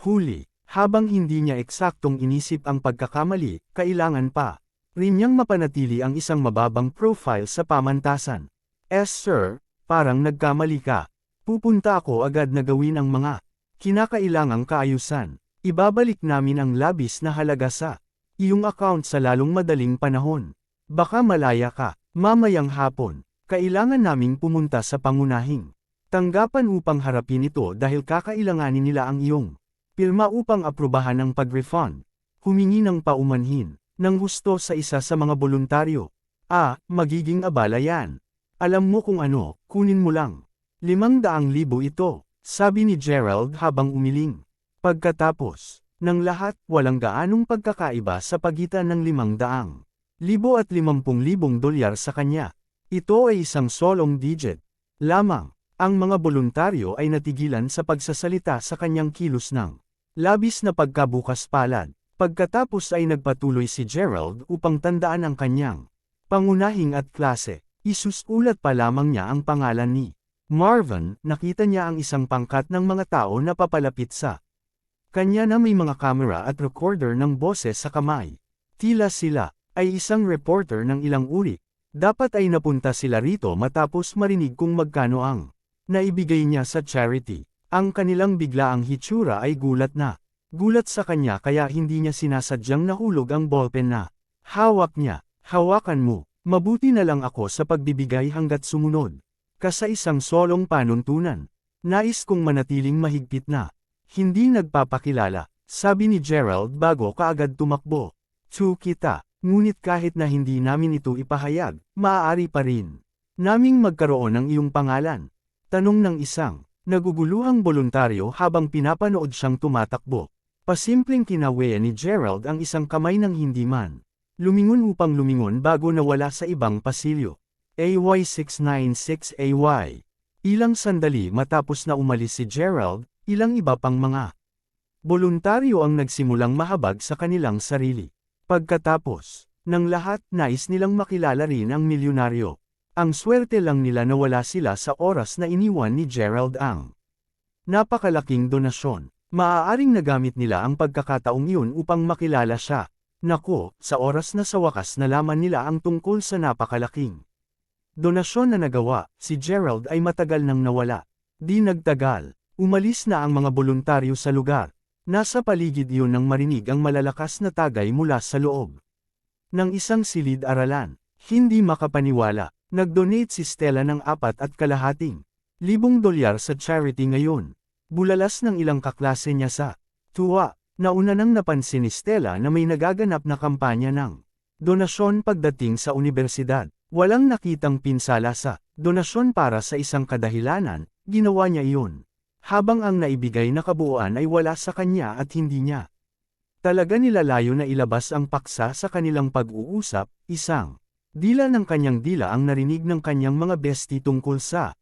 huli. Habang hindi niya eksaktong inisip ang pagkakamali, kailangan pa rin niyang mapanatili ang isang mababang profile sa pamantasan. Sir, parang nagkamali ka. Pupunta ako agad na gawin ang mga kinakailangang kaayusan. Ibabalik namin ang labis na halaga sa iyong account sa lalong madaling panahon. Baka malaya ka. Mamayang hapon, kailangan naming pumunta sa pangunahing tanggapan upang harapin ito dahil kakailanganin nila ang iyong pirma upang aprubahan ang pag-refund. Humingi ng paumanhin ng husto sa isa sa mga voluntaryo. Magiging abala yan. Alam mo kung ano, kunin mo lang. 500,000 ito, sabi ni Gerald habang umiling. Pagkatapos ng lahat, walang gaanong pagkakaiba sa pagitan ng $500,000 at $50,000 sa kanya. Ito ay isang solong digit lamang. Ang mga voluntaryo ay natigilan sa pagsasalita sa kanyang kilos ng labis na pagkabukas palad. Pagkatapos ay nagpatuloy si Gerald upang tandaan ang kanyang pangunahing at klase. Isusulat pa lamang niya ang pangalan ni Marvin. Nakita niya ang isang pangkat ng mga tao na papalapit sa kanya na may mga kamera at recorder ng boses sa kamay. Tila sila ay isang reporter ng ilang uri. Dapat ay napunta sila rito matapos marinig kung magkano ang naibigay niya sa charity. Ang kanilang biglaang hitsura ay gulat sa kanya kaya hindi niya sinasadyang nahulog ang ballpen na hawak niya. Hawakan mo, mabuti na lang ako sa pagbibigay hanggat sumunod ka sa isang solong panuntunan. Nais kong manatiling mahigpit na hindi nagpapakilala, sabi ni Gerald bago kaagad tumakbo. Kita, ngunit kahit na hindi namin ito ipahayag, maaari pa rin naming magkaroon ng iyong pangalan. Tanong ng isang naguguluhang voluntaryo habang pinapanood siyang tumatakbo. Pasimpleng kinaweya ni Gerald ang isang kamay ng hindi man lumingon upang lumingon bago nawala sa ibang pasilyo. AY696AY. Ilang sandali matapos na umalis si Gerald, ilang iba pang mga voluntaryo ang nagsimulang mahabag sa kanilang sarili. Pagkatapos Nang lahat, nais nilang makilala rin ang milyonaryo. Ang swerte lang nila na wala sila sa oras na iniwan ni Gerald ang napakalaking donasyon. Maaaring nagamit nila ang pagkakataong iyon upang makilala siya. Naku, sa oras na sa wakas nalaman nila ang tungkol sa napakalaking donasyon na nagawa, si Gerald ay matagal nang nawala. Di nagtagal, umalis na ang mga boluntaryo sa lugar. Nasa paligid iyon nang marinig ang malalakas na tagay mula sa loob ng isang silid-aralan. Hindi makapaniwala, nag-donate si Stella ng $4.5 libong sa charity ngayon. Bulalas ng ilang kaklase niya sa tuwa. Nauna nang napansin ni Stella na may nagaganap na kampanya ng donasyon pagdating sa unibersidad. Walang nakitang pinsala sa donasyon para sa isang kadahilanan, ginawa niya iyon. Habang ang naibigay na kabuuan ay wala sa kanya at hindi niya talaga nilalayo na ilabas ang paksa sa kanilang pag-uusap, isang dila ng kanyang dila ang narinig ng kanyang mga bestie tungkol sa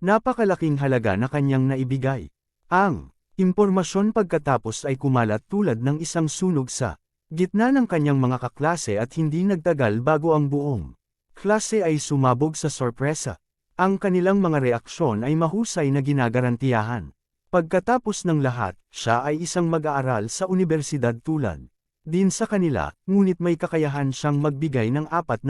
napakalaking halaga na kanyang naibigay. Ang impormasyon pagkatapos ay kumalat tulad ng isang sunog sa gitna ng kanyang mga kaklase at hindi nagtagal bago ang buong klase ay sumabog sa sorpresa. Ang kanilang mga reaksyon ay mahusay na ginagarantiyahan. Pagkatapos ng lahat, siya ay isang mag-aaral sa unibersidad tulad din sa kanila, ngunit may kakayahan siyang magbigay ng $4,000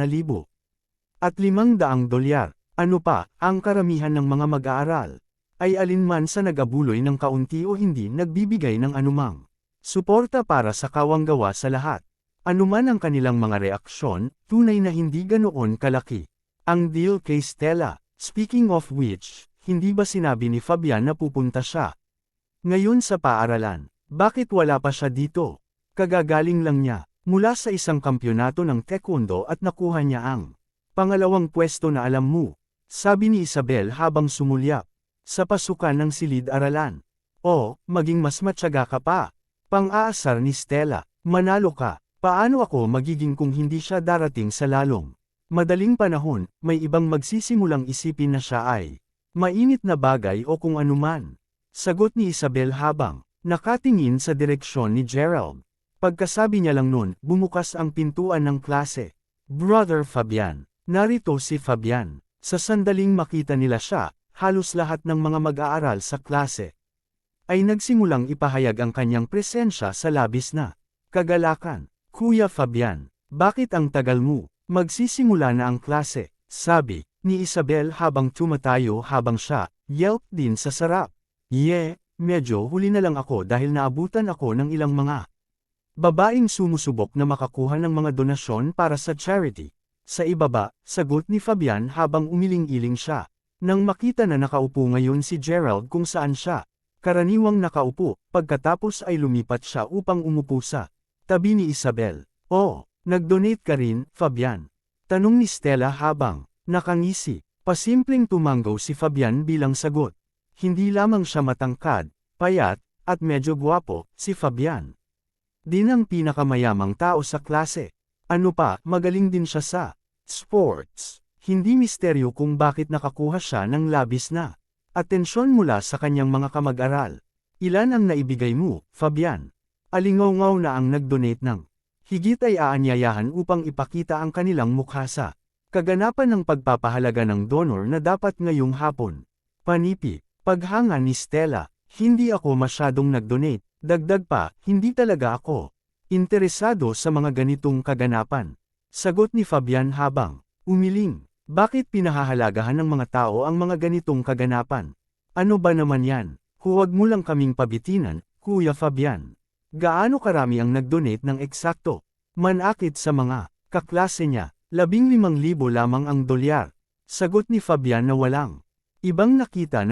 at $500. Ano pa, ang karamihan ng mga mag-aaral ay alinman sa nag-abuloy ng kaunti o hindi nagbibigay ng anumang suporta para sa kawanggawa sa lahat. Anuman ang kanilang mga reaksyon, tunay na hindi ganoon kalaki ang deal kay Stella. Speaking of which, hindi ba sinabi ni Fabian na pupunta siya ngayon sa paaralan? Bakit wala pa siya dito? Kagagaling lang niya mula sa isang kampyonato ng taekwondo at nakuha niya ang pangalawang pwesto na alam mo, sabi ni Isabel habang sumulyap sa pasukan ng silid-aralan. O, maging mas matyaga ka pa. Pang-aasar ni Stella, manalo ka. Paano ako magiging kung hindi siya darating sa lalong madaling panahon? May ibang magsisimulang isipin na siya ay mainit na bagay o kung anuman. Sagot ni Isabel habang nakatingin sa direksyon ni Gerald. Pagkasabi niya lang nun, bumukas ang pintuan ng klase. Brother Fabian. Narito si Fabian. Sa sandaling makita nila siya, halos lahat ng mga mag-aaral sa klase ay nagsimulang ipahayag ang kanyang presensya sa labis na kagalakan. Kuya Fabian, bakit ang tagal mo? Magsisimula na ang klase, sabi ni Isabel habang tumatayo habang siya yelp din sa sarap. Medyo huli na lang ako dahil naabutan ako ng ilang mga babaeng sumusubok na makakuha ng mga donasyon para sa charity. Sa ibaba, sagot ni Fabian habang umiling-iling siya. Nang makita na nakaupo ngayon si Gerald kung saan siya karaniwang nakaupo, pagkatapos ay lumipat siya upang umupo sa tabi ni Isabel. Oh, nag-donate ka rin, Fabian? Tanong ni Stella habang nakangisi. Pasimpleng tumanggaw si Fabian bilang sagot. Hindi lamang siya matangkad, payat, at medyo gwapo, si Fabian din ang pinakamayamang tao sa klase. Ano pa, magaling din siya sa sports. Hindi misteryo kung bakit nakakuha siya ng labis na atensyon mula sa kanyang mga kamag-aral. Ilan ang naibigay mo, Fabian? Alingaw-ngaw na ang nag-donate ng higit ay aanyayahan upang ipakita ang kanilang mukha sa kaganapan ng pagpapahalaga ng donor na dapat ngayong hapon. Panipi, paghanga ni Stella, hindi ako masyadong nag-donate, dagdag pa, hindi talaga ako interesado sa mga ganitong kaganapan. Sagot ni Fabian habang umiling. Bakit pinahahalagahan ng mga tao ang mga ganitong kaganapan? Ano ba naman yan? Huwag mo lang kaming pabitinan, Kuya Fabian. Gaano karami ang nag-donate ng eksakto? Manakit sa mga kaklase niya, 15,000 lamang ang dolyar. Sagot ni Fabian na walang ibang nakita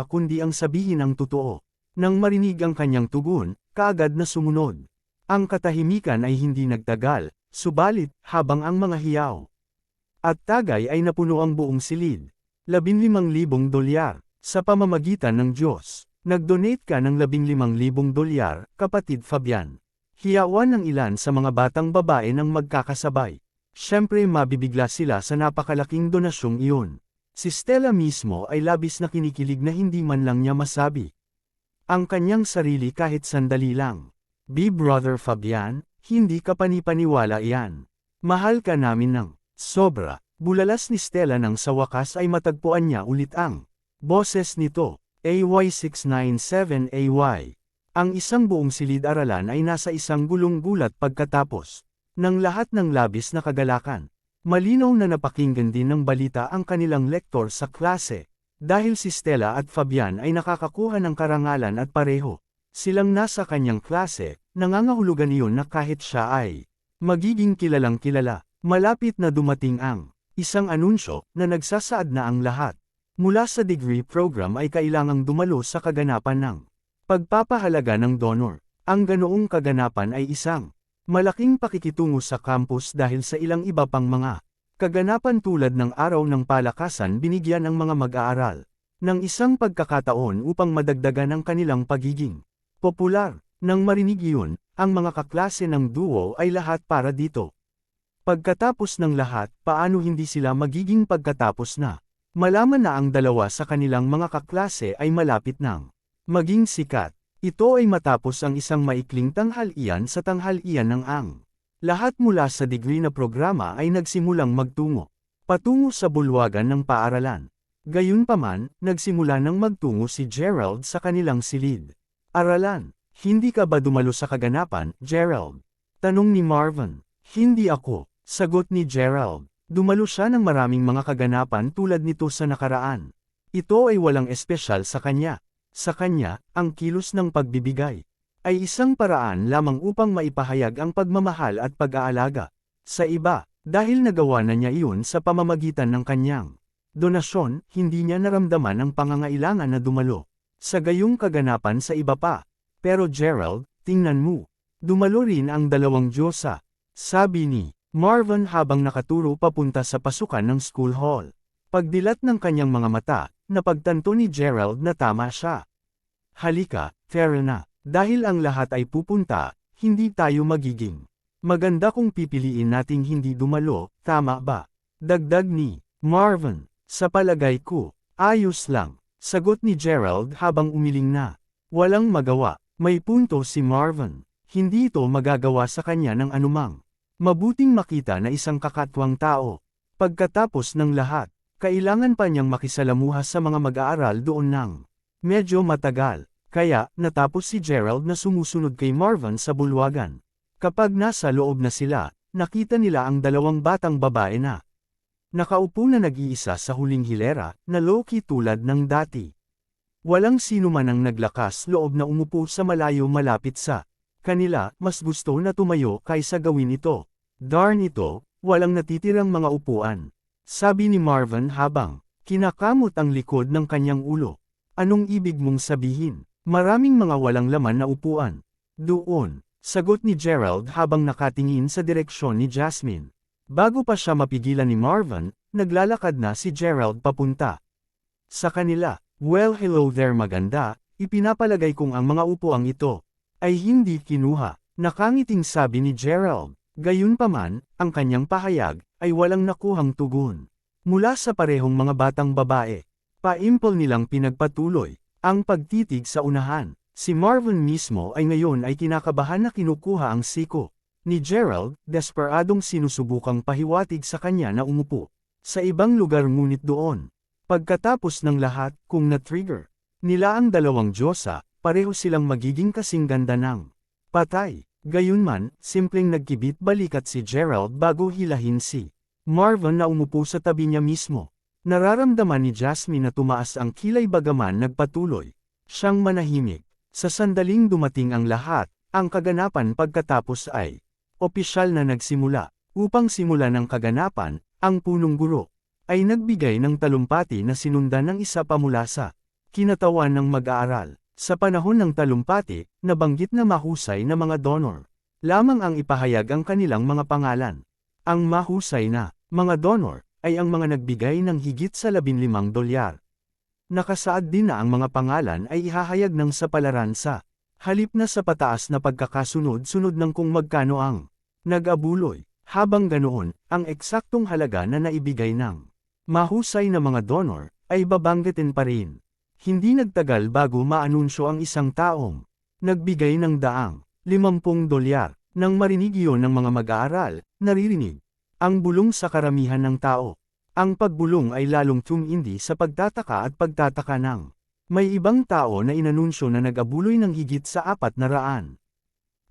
kundi ang sabihin ang totoo. Nang marinig ang kanyang tugon, kaagad na sumunod. Ang katahimikan ay hindi nagtagal, subalit habang ang mga hiyaw at tagay ay napuno ang buong silid. 15,000 dolyar. Sa pamamagitan ng Diyos, nag-donate ka ng 15,000 dolyar, kapatid Fabian. Hiyawan ng ilan sa mga batang babae ng magkakasabay. Siyempre mabibigla sila sa napakalaking donasyong iyon. Si Stella mismo ay labis na kinikilig na hindi man lang niya masabi ang kanyang sarili kahit sandali lang. Brother Fabian, hindi ka panipaniwala iyan. Mahal ka namin ng sobra. Bulalas ni Stella nang sa wakas ay matagpuan niya ulit ang boses nito. AY697AY. Ang isang buong silid-aralan ay nasa isang gulong gulat pagkatapos ng lahat ng labis na kagalakan. Malinaw na napakinggan din ng balita ang kanilang lektor sa klase. Dahil si Stella at Fabian ay nakakakuha ng karangalan at pareho silang nasa kanyang klase, nangangahulugan iyon na kahit siya ay magiging kilalang kilala. Malapit na dumating ang isang anunsyo na nagsasaad na ang lahat mula sa degree program ay kailangang dumalo sa kaganapan ng pagpapahalaga ng donor. Ang ganoong kaganapan ay isang malaking pakikitungo sa campus dahil sa ilang iba pang mga kaganapan tulad ng araw ng palakasan binigyan ang mga mag-aaral ng isang pagkakataon upang madagdagan ang kanilang pagiging popular. Nang marinig iyon, ang mga kaklase ng duo ay lahat para dito. Pagkatapos ng lahat, paano hindi sila magiging pagkatapos na malaman na ang dalawa sa kanilang mga kaklase ay malapit nang maging sikat. Ito ay matapos ang isang maikling tanghalian sa tanghalian ng ang lahat mula sa degree na programa ay nagsimulang magtungo patungo sa bulwagan ng paaralan. Gayunpaman, nagsimula nang magtungo si Gerald sa kanilang silid aralan. Hindi ka ba dumalo sa kaganapan, Gerald? Tanong ni Marvin. Hindi ako, sagot ni Gerald. Dumalo siya ng maraming mga kaganapan tulad nito sa nakaraan. Ito ay walang espesyal sa kanya. Sa kanya, ang kilos ng pagbibigay ay isang paraan lamang upang maipahayag ang pagmamahal at pag-aalaga sa iba. Dahil nagawa na niya iyon sa pamamagitan ng kanyang donasyon, hindi niya naramdaman ang pangangailangan na dumalo sa gayong kaganapan sa iba pa. Pero Gerald, tingnan mo. Dumalo rin ang dalawang Diyosa, sabi ni Marvin habang nakaturo papunta sa pasukan ng school hall. Pagdilat ng kanyang mga mata, napagtanto ni Gerald na tama siya. Halika, tara na. Dahil ang lahat ay pupunta, hindi tayo magiging maganda kung pipiliin nating hindi dumalo, tama ba? Dagdag ni Marvin. Sa palagay ko, ayos lang, sagot ni Gerald habang umiling na. Walang magawa. May punto si Marvin. Hindi ito magagawa sa kanya ng anumang mabuting makita na isang kakatwang tao. Pagkatapos ng lahat, kailangan pa niyang makisalamuha sa mga mag-aaral doon ng medyo matagal. Kaya, natapos si Gerald na sumusunod kay Marvin sa bulwagan. Kapag nasa loob na sila, nakita nila ang dalawang batang babae na nakaupo na nag-iisa sa huling hilera, na low-key tulad ng dati. Walang sino man ang naglakas loob na umupo sa malayo malapit sa kanila, mas gusto na tumayo kaysa gawin ito. Darn ito, walang natitirang mga upuan. Sabi ni Marvin habang kinakamot ang likod ng kanyang ulo. Anong ibig mong sabihin? Maraming mga walang laman na upuan. Doon, sagot ni Gerald habang nakatingin sa direksyon ni Jasmine. Bago pa siya mapigilan ni Marvin, naglalakad na si Gerald papunta sa kanila. Well, hello there maganda, ipinapalagay kong ang mga upuang ito ay hindi kinuha. Nakangiting sabi ni Gerald. Gayunpaman, ang kanyang pahayag ay walang nakuhang tugon mula sa parehong mga batang babae. Paimpol nilang pinagpatuloy ang pagtitig sa unahan. Si Marvin mismo ay ngayon ay kinakabahan na kinukuha ang siko ni Gerald, desperadong sinusubukang pahiwatig sa kanya na umupo sa ibang lugar ngunit doon. Pagkatapos ng lahat, kung na-trigger nila ang dalawang Diyosa, pareho silang magiging kasing ganda ng patay. Gayunman, simpleng nagkibit balikat si Gerald bago hilahin si Marvin na umupo sa tabi niya mismo. Nararamdaman ni Jasmine na tumaas ang kilay bagaman nagpatuloy siyang manahimik. Sa sandaling dumating ang lahat, ang kaganapan pagkatapos ay opisyal na nagsimula. Upang simulan ng kaganapan, ang punong guro ay nagbigay ng talumpati na sinundan ng isa pa mula sa kinatawan ng mag-aaral. Sa panahon ng talumpati, nabanggit na mahusay na mga donor lamang ang ipahayag ang kanilang mga pangalan. Ang mahusay na mga donor ay ang mga nagbigay ng higit sa $15. Nakasaad din na ang mga pangalan ay ihahayag ng sapalaran sa halip na sa pataas na pagkakasunod-sunod ng kung magkano ang nag-abuloy. Habang ganoon, ang eksaktong halaga na naibigay ng mahusay na mga donor ay babanggitin pa rin. Hindi nagtagal bago maanunsyo ang isang taong nagbigay ng $50. Nang marinig iyon ng mga mag-aaral, naririnig Ang bulong sa karamihan ng tao. Ang pagbulong ay lalong tumindi sa pagtataka at pagtataka ng may ibang tao na inanunsyo na nag-abuloy ng higit sa 400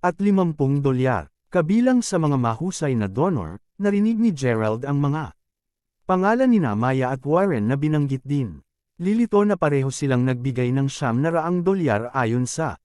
at 50 dolyar. Kabilang sa mga mahusay na donor, narinig ni Gerald ang mga pangalan ni Maya at Warren na binanggit din. Lilito na pareho silang nagbigay ng $700 ayon sa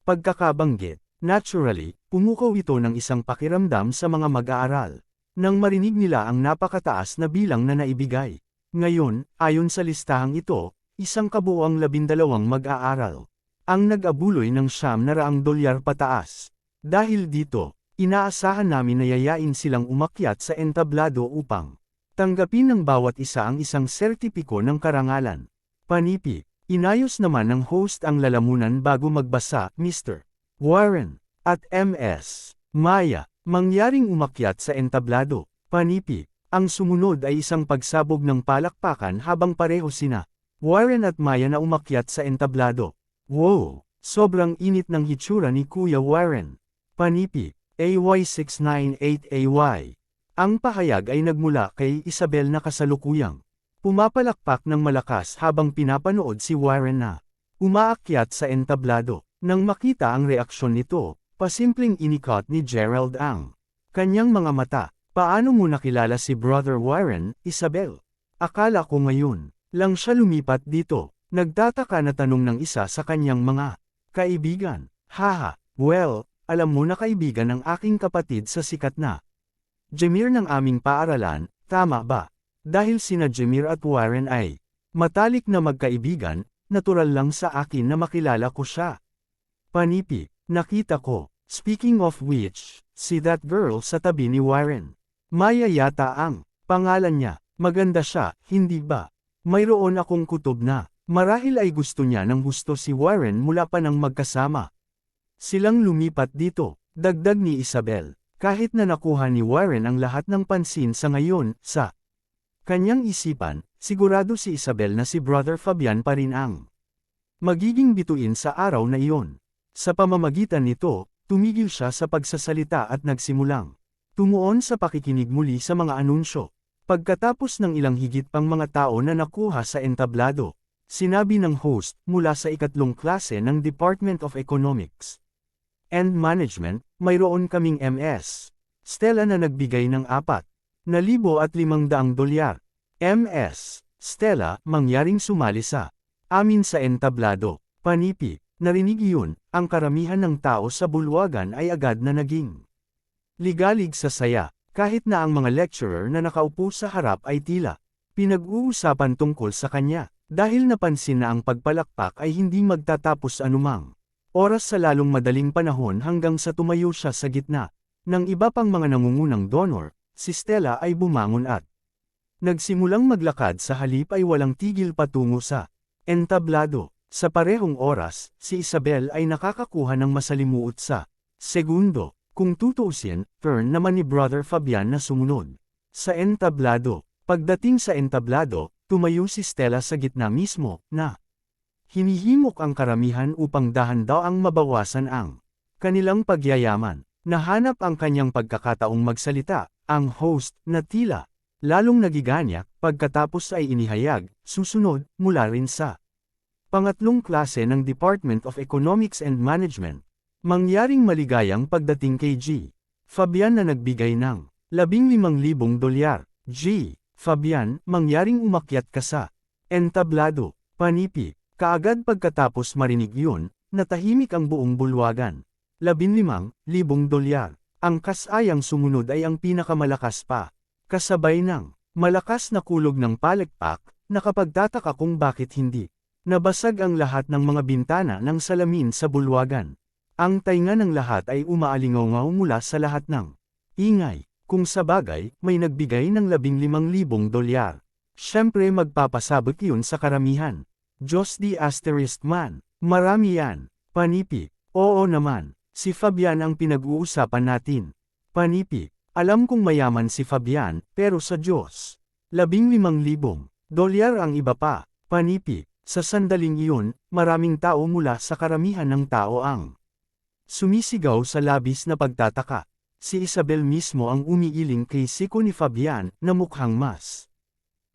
pagkakabanggit. Naturally, pumukaw ito ng isang pakiramdam sa mga mag-aaral. Nang marinig nila ang napakataas na bilang na naibigay. Ngayon, ayon sa listahang ito, isang kabuuang 12 mag-aaral ang nag-abuloy ng $700 pataas. Dahil dito, inaasahan namin na yayain silang umakyat sa entablado upang tanggapin ng bawat isa ang isang sertipiko ng karangalan. Panipi, inayos naman ng host ang lalamunan bago magbasa, Mr. Warren, at Ms. Maya, mangyaring umakyat sa entablado. Panipi, ang sumunod ay isang pagsabog ng palakpakan habang pareho sina Warren at Maya na umakyat sa entablado. Wow! Sobrang init ng hitsura ni Kuya Warren. Panipi, AY698AY. Ang pahayag ay nagmula kay Isabel na kasalukuyang pumapalakpak ng malakas habang pinapanood si Warren na umaakyat sa entablado. Nang makita ang reaksyon nito, pasimpleng inikot ni Gerald ang kanyang mga mata. Paano mo nakilala si Brother Warren, Isabel? Akala ko ngayon lang siya lumipat dito. Nagtataka na tanong ng isa sa kanyang mga kaibigan. Haha, well, alam mo na kaibigan ng aking kapatid sa sikat na Jemir ng aming paaralan, tama ba? Dahil sina Jemir at Warren ay matalik na magkaibigan, natural lang sa akin na makilala ko siya. Panipi, nakita ko. Speaking of which, see that girl sa tabi ni Warren. Maya yata ang pangalan niya. Maganda siya, hindi ba? Mayroon akong kutob na marahil ay gusto niya ng gusto si Warren mula pa nang magkasama silang lumipat dito, dagdag ni Isabel. Kahit na nakuha ni Warren ang lahat ng pansin sa ngayon, sa kanyang isipan, sigurado si Isabel na si Brother Fabian pa rin ang magiging bituin sa araw na iyon. Sa pamamagitan nito, tumigil siya sa pagsasalita at nagsimulang tumuon sa pakikinig muli sa mga anunsyo. Pagkatapos ng ilang higit pang mga tao na nakuha sa entablado, sinabi ng host mula sa ikatlong klase ng Department of Economics and Management, mayroon kaming Ms. Stella na nagbigay ng $4,500. Ms. Stella, mangyaring sumali sa amin sa entablado. Panipi, narinig iyon, ang karamihan ng tao sa bulwagan ay agad na naging ligalig sa saya, kahit na ang mga lecturer na nakaupo sa harap ay tila pinag-uusapan tungkol sa kanya, dahil napansin na ang pagpalakpak ay hindi magtatapos anumang oras sa lalong madaling panahon hanggang sa tumayo siya sa gitna ng iba pang mga nangungunang donor. Si Stella ay bumangon at nagsimulang maglakad sa halip ay walang tigil patungo sa entablado. Sa parehong oras, si Isabel ay nakakakuha ng masalimuot sa segundo. Kung tutuusin, turn naman ni Brother Fabian na sumunod sa entablado. Pagdating sa entablado, tumayo si Stella sa gitna mismo, na hinihimok ang karamihan upang dahan-daang mabawasan ang kanilang pagyayaman. Nahanap ang kanyang pagkakataong magsalita, ang host, na tila lalong nagiganyak, pagkatapos ay inihayag, susunod, mula rin sa pangatlong klase ng Department of Economics and Management. Mangyaring maligayang pagdating kay G. Fabian na nagbigay ng $15,000. G. Fabian, mangyaring umakyat ka sa entablado. Panipi, kaagad pagkatapos marinig yun, natahimik ang buong bulwagan. $15,000. Ang kasayang sumunod ay ang pinakamalakas pa. Kasabay ng malakas na kulog ng palakpak, nakapagtataka kung bakit hindi nabasag ang lahat ng mga bintana ng salamin sa bulwagan. Ang tainga ng lahat ay umaalingaw mula sa lahat ng ingay. Kung sa bagay, may nagbigay ng $15,000. Siyempre magpapasabot yun sa karamihan. Diyos di asterisk man. Marami yan. Panipi. Oo naman. Si Fabian ang pinag-uusapan natin. Panipi. Alam kong mayaman si Fabian, pero sa Diyos. $15,000 ang iba pa. Panipi. Sa sandaling iyon, maraming tao mula sa karamihan ng tao ang sumisigaw sa labis na pagtataka. Si Isabel mismo ang umiiling kay siko ni Fabian na mukhang mas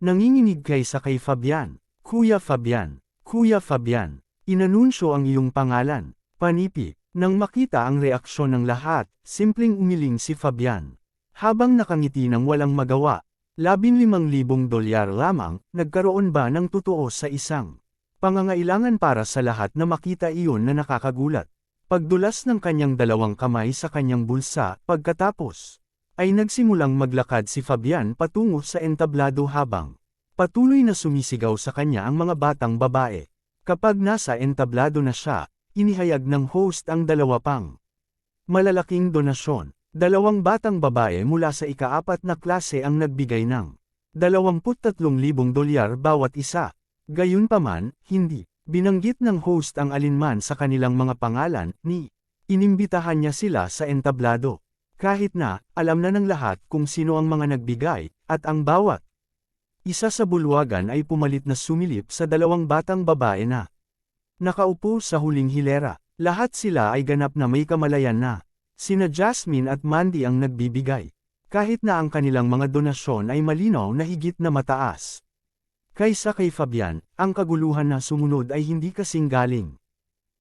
nanginginig kaysa kay Fabian. Kuya Fabian, Kuya Fabian, inanunsyo ang iyong pangalan. Panipi, nang makita ang reaksyon ng lahat, simpleng umiling si Fabian. Habang nakangiti ng walang magawa, $15,000 lamang, nagkaroon ba ng totoo sa isang pangangailangan para sa lahat na makita iyon na nakakagulat. Pagdulas ng kanyang dalawang kamay sa kanyang bulsa, pagkatapos, ay nagsimulang maglakad si Fabian patungo sa entablado habang patuloy na sumisigaw sa kanya ang mga batang babae. Kapag nasa entablado na siya, inihayag ng host ang dalawa pang malalaking donasyon. 2 batang babae mula sa ika-4 na klase ang nagbigay ng $23,000 bawat isa. Gayunpaman, hindi binanggit ng host ang alinman sa kanilang mga pangalan, inimbitahan niya sila sa entablado. Kahit na, alam na ng lahat kung sino ang mga nagbigay, at ang bawat isa sa bulwagan ay pumalit na sumilip sa 2 batang babae na nakaupo sa huling hilera. Lahat sila ay ganap na may kamalayan na. Sina Jasmine at Mandy ang nagbibigay. Kahit na ang kanilang mga donasyon ay malinaw na higit na mataas kaysa kay Fabian, ang kaguluhan na sumunod ay hindi kasing galing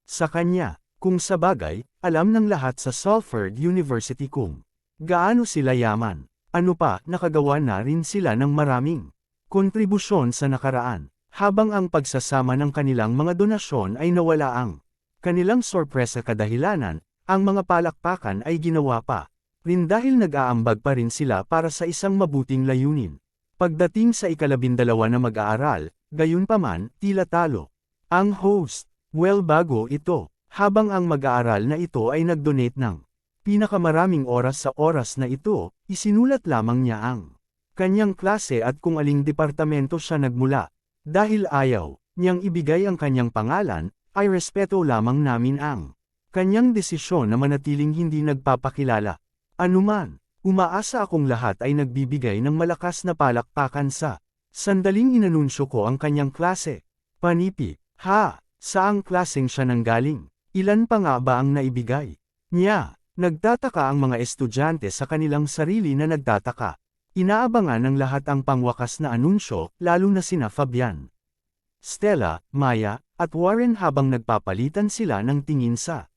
sa kanya. Kung sa bagay, alam ng lahat sa Salford University kung gaano sila yaman. Ano pa, nakagawa na rin sila ng maraming kontribusyon sa nakaraan. Habang ang pagsasama ng kanilang mga donasyon ay nawala ang kanilang sorpresa kadahilanan, ang mga palakpakan ay ginawa pa rin dahil nag-aambag pa rin sila para sa isang mabuting layunin. Pagdating sa ika-12 na mag-aaral, gayunpaman, tila talo ang host. Well, bago ito, habang ang mag-aaral na ito ay nag-donate ng pinakamaraming oras sa oras na ito, isinulat lamang niya ang kanyang klase at kung aling departamento siya nagmula. Dahil ayaw niyang ibigay ang kanyang pangalan, ay respeto lamang namin ang kanyang desisyon na manatiling hindi nagpapakilala. Anuman, umaasa akong lahat ay nagbibigay ng malakas na palakpakan sa sandaling inanunsyo ko ang kanyang klase. Panipi, saang klaseng siya nanggaling? Ilan pa nga ba ang naibigay niya? Nagtataka ang mga estudyante sa kanilang sarili na nagtataka. Inaabangan ng lahat ang pangwakas na anunsyo, lalo na sina Fabian, Stella, Maya, at Warren habang nagpapalitan sila ng tingin sa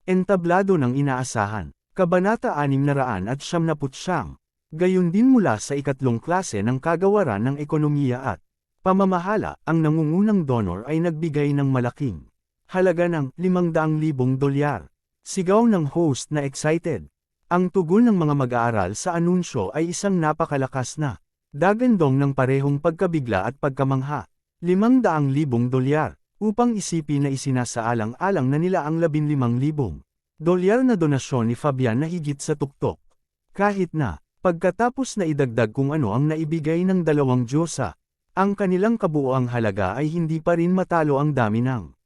entablado ng inaasahan. Kabanata 679. Gayon din mula sa ikatlong klase ng kagawaran ng ekonomiya at pamamahala, ang nangungunang donor ay nagbigay ng malaking halaga ng $500,000. Sigaw ng host na excited. Ang tugon ng mga mag-aaral sa anunsyo ay isang napakalakas na dagandong ng parehong pagkabigla at pagkamangha. $500,000 upang isipin na isinasaalang-alang na nila ang $15,000 na donasyon ni Fabian na higit sa tuktok. Kahit na, pagkatapos na idagdag kung ano ang naibigay ng 2 Diyosa, ang kanilang kabuoang halaga ay hindi pa rin matalo ang dami ng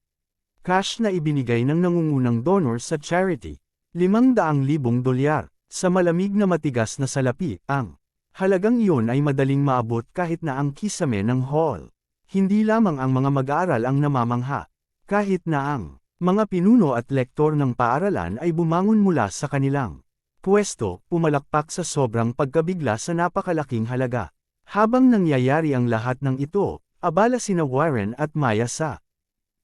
cash na ibinigay ng nangungunang donor sa charity. $500,000. Sa malamig na matigas na salapi, ang halagang iyon ay madaling maabot kahit na ang kisame ng hall. Hindi lamang ang mga mag-aaral ang namamangha. Kahit na ang mga pinuno at lektor ng paaralan ay bumangon mula sa kanilang pwesto, pumalakpak sa sobrang pagkabigla sa napakalaking halaga. Habang nangyayari ang lahat ng ito, abala sina Warren at Maya sa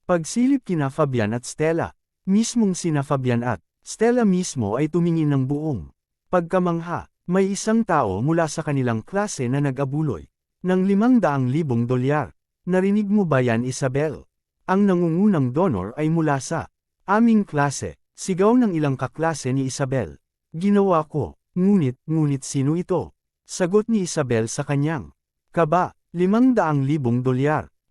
pagsilip kina Fabian at Stella. Mismong sina Fabian at Stella mismo ay tumingin ng buong pagkamangha. May isang tao mula sa kanilang klase na nag-abuloy ng $500,000. Narinig mo ba yan, Isabel? Ang nangungunang donor ay mula sa aming klase. Sigaw ng ilang kaklase ni Isabel. Ginawa ko, ngunit sino ito? Sagot ni Isabel sa kanyang kaba, $500,000.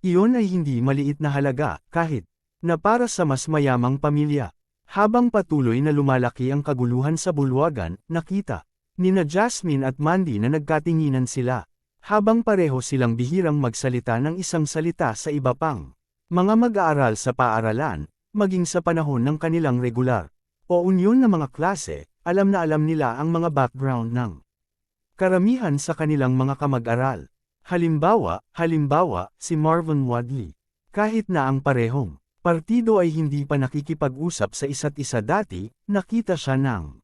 Iyon ay hindi maliit na halaga, kahit na para sa mas mayamang pamilya. Habang patuloy na lumalaki ang kaguluhan sa bulwagan, nakita nina Jasmine at Mandy na nagkatinginan sila. Habang pareho silang bihirang magsalita ng isang salita sa iba pang mga mag-aaral sa paaralan, maging sa panahon ng kanilang regular o unyon na mga klase, alam na alam nila ang mga background ng karamihan sa kanilang mga kamag-aral. Halimbawa, si Marvin Wadley. Kahit na ang parehong partido ay hindi pa nakikipag-usap sa isa't isa dati, nakita siya ng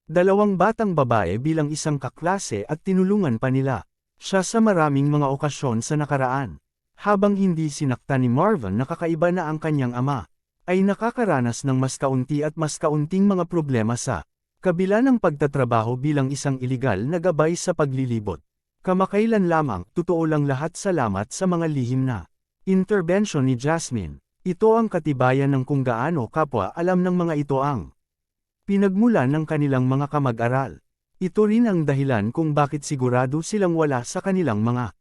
Dalawang batang babae bilang isang kaklase at tinulungan pa nila siya sa maraming mga okasyon sa nakaraan. Habang hindi sinaktan ni Marvin na kakaiba na ang kanyang ama, ay nakakaranas ng mas kaunti at mas kaunting mga problema sa kabila ng pagtatrabaho bilang isang iligal na gabay sa paglilibot. Kamakailan lamang, totoo lang lahat salamat sa mga lihim na intervention ni Jasmine. Ito ang katibayan ng kung gaano kapwa alam ng mga ito ang pinagmulan ng kanilang mga kamag-aral. Ito rin ang dahilan kung bakit sigurado silang wala sa kanilang mga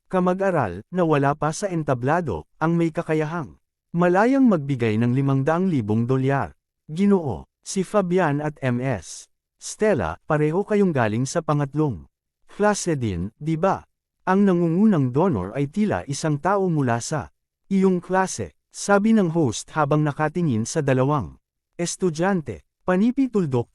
kamag-aral na wala pa sa entablado ang may kakayahang malayang magbigay ng 500,000 dolyar. Ginoo, si Fabian at Ms. Stella, pareho kayong galing sa pangatlong klase din, di ba? Ang nangungunang donor ay tila isang tao mula sa iyong klase, sabi ng host habang nakatingin sa dalawang estudyante. Panipi tuldok.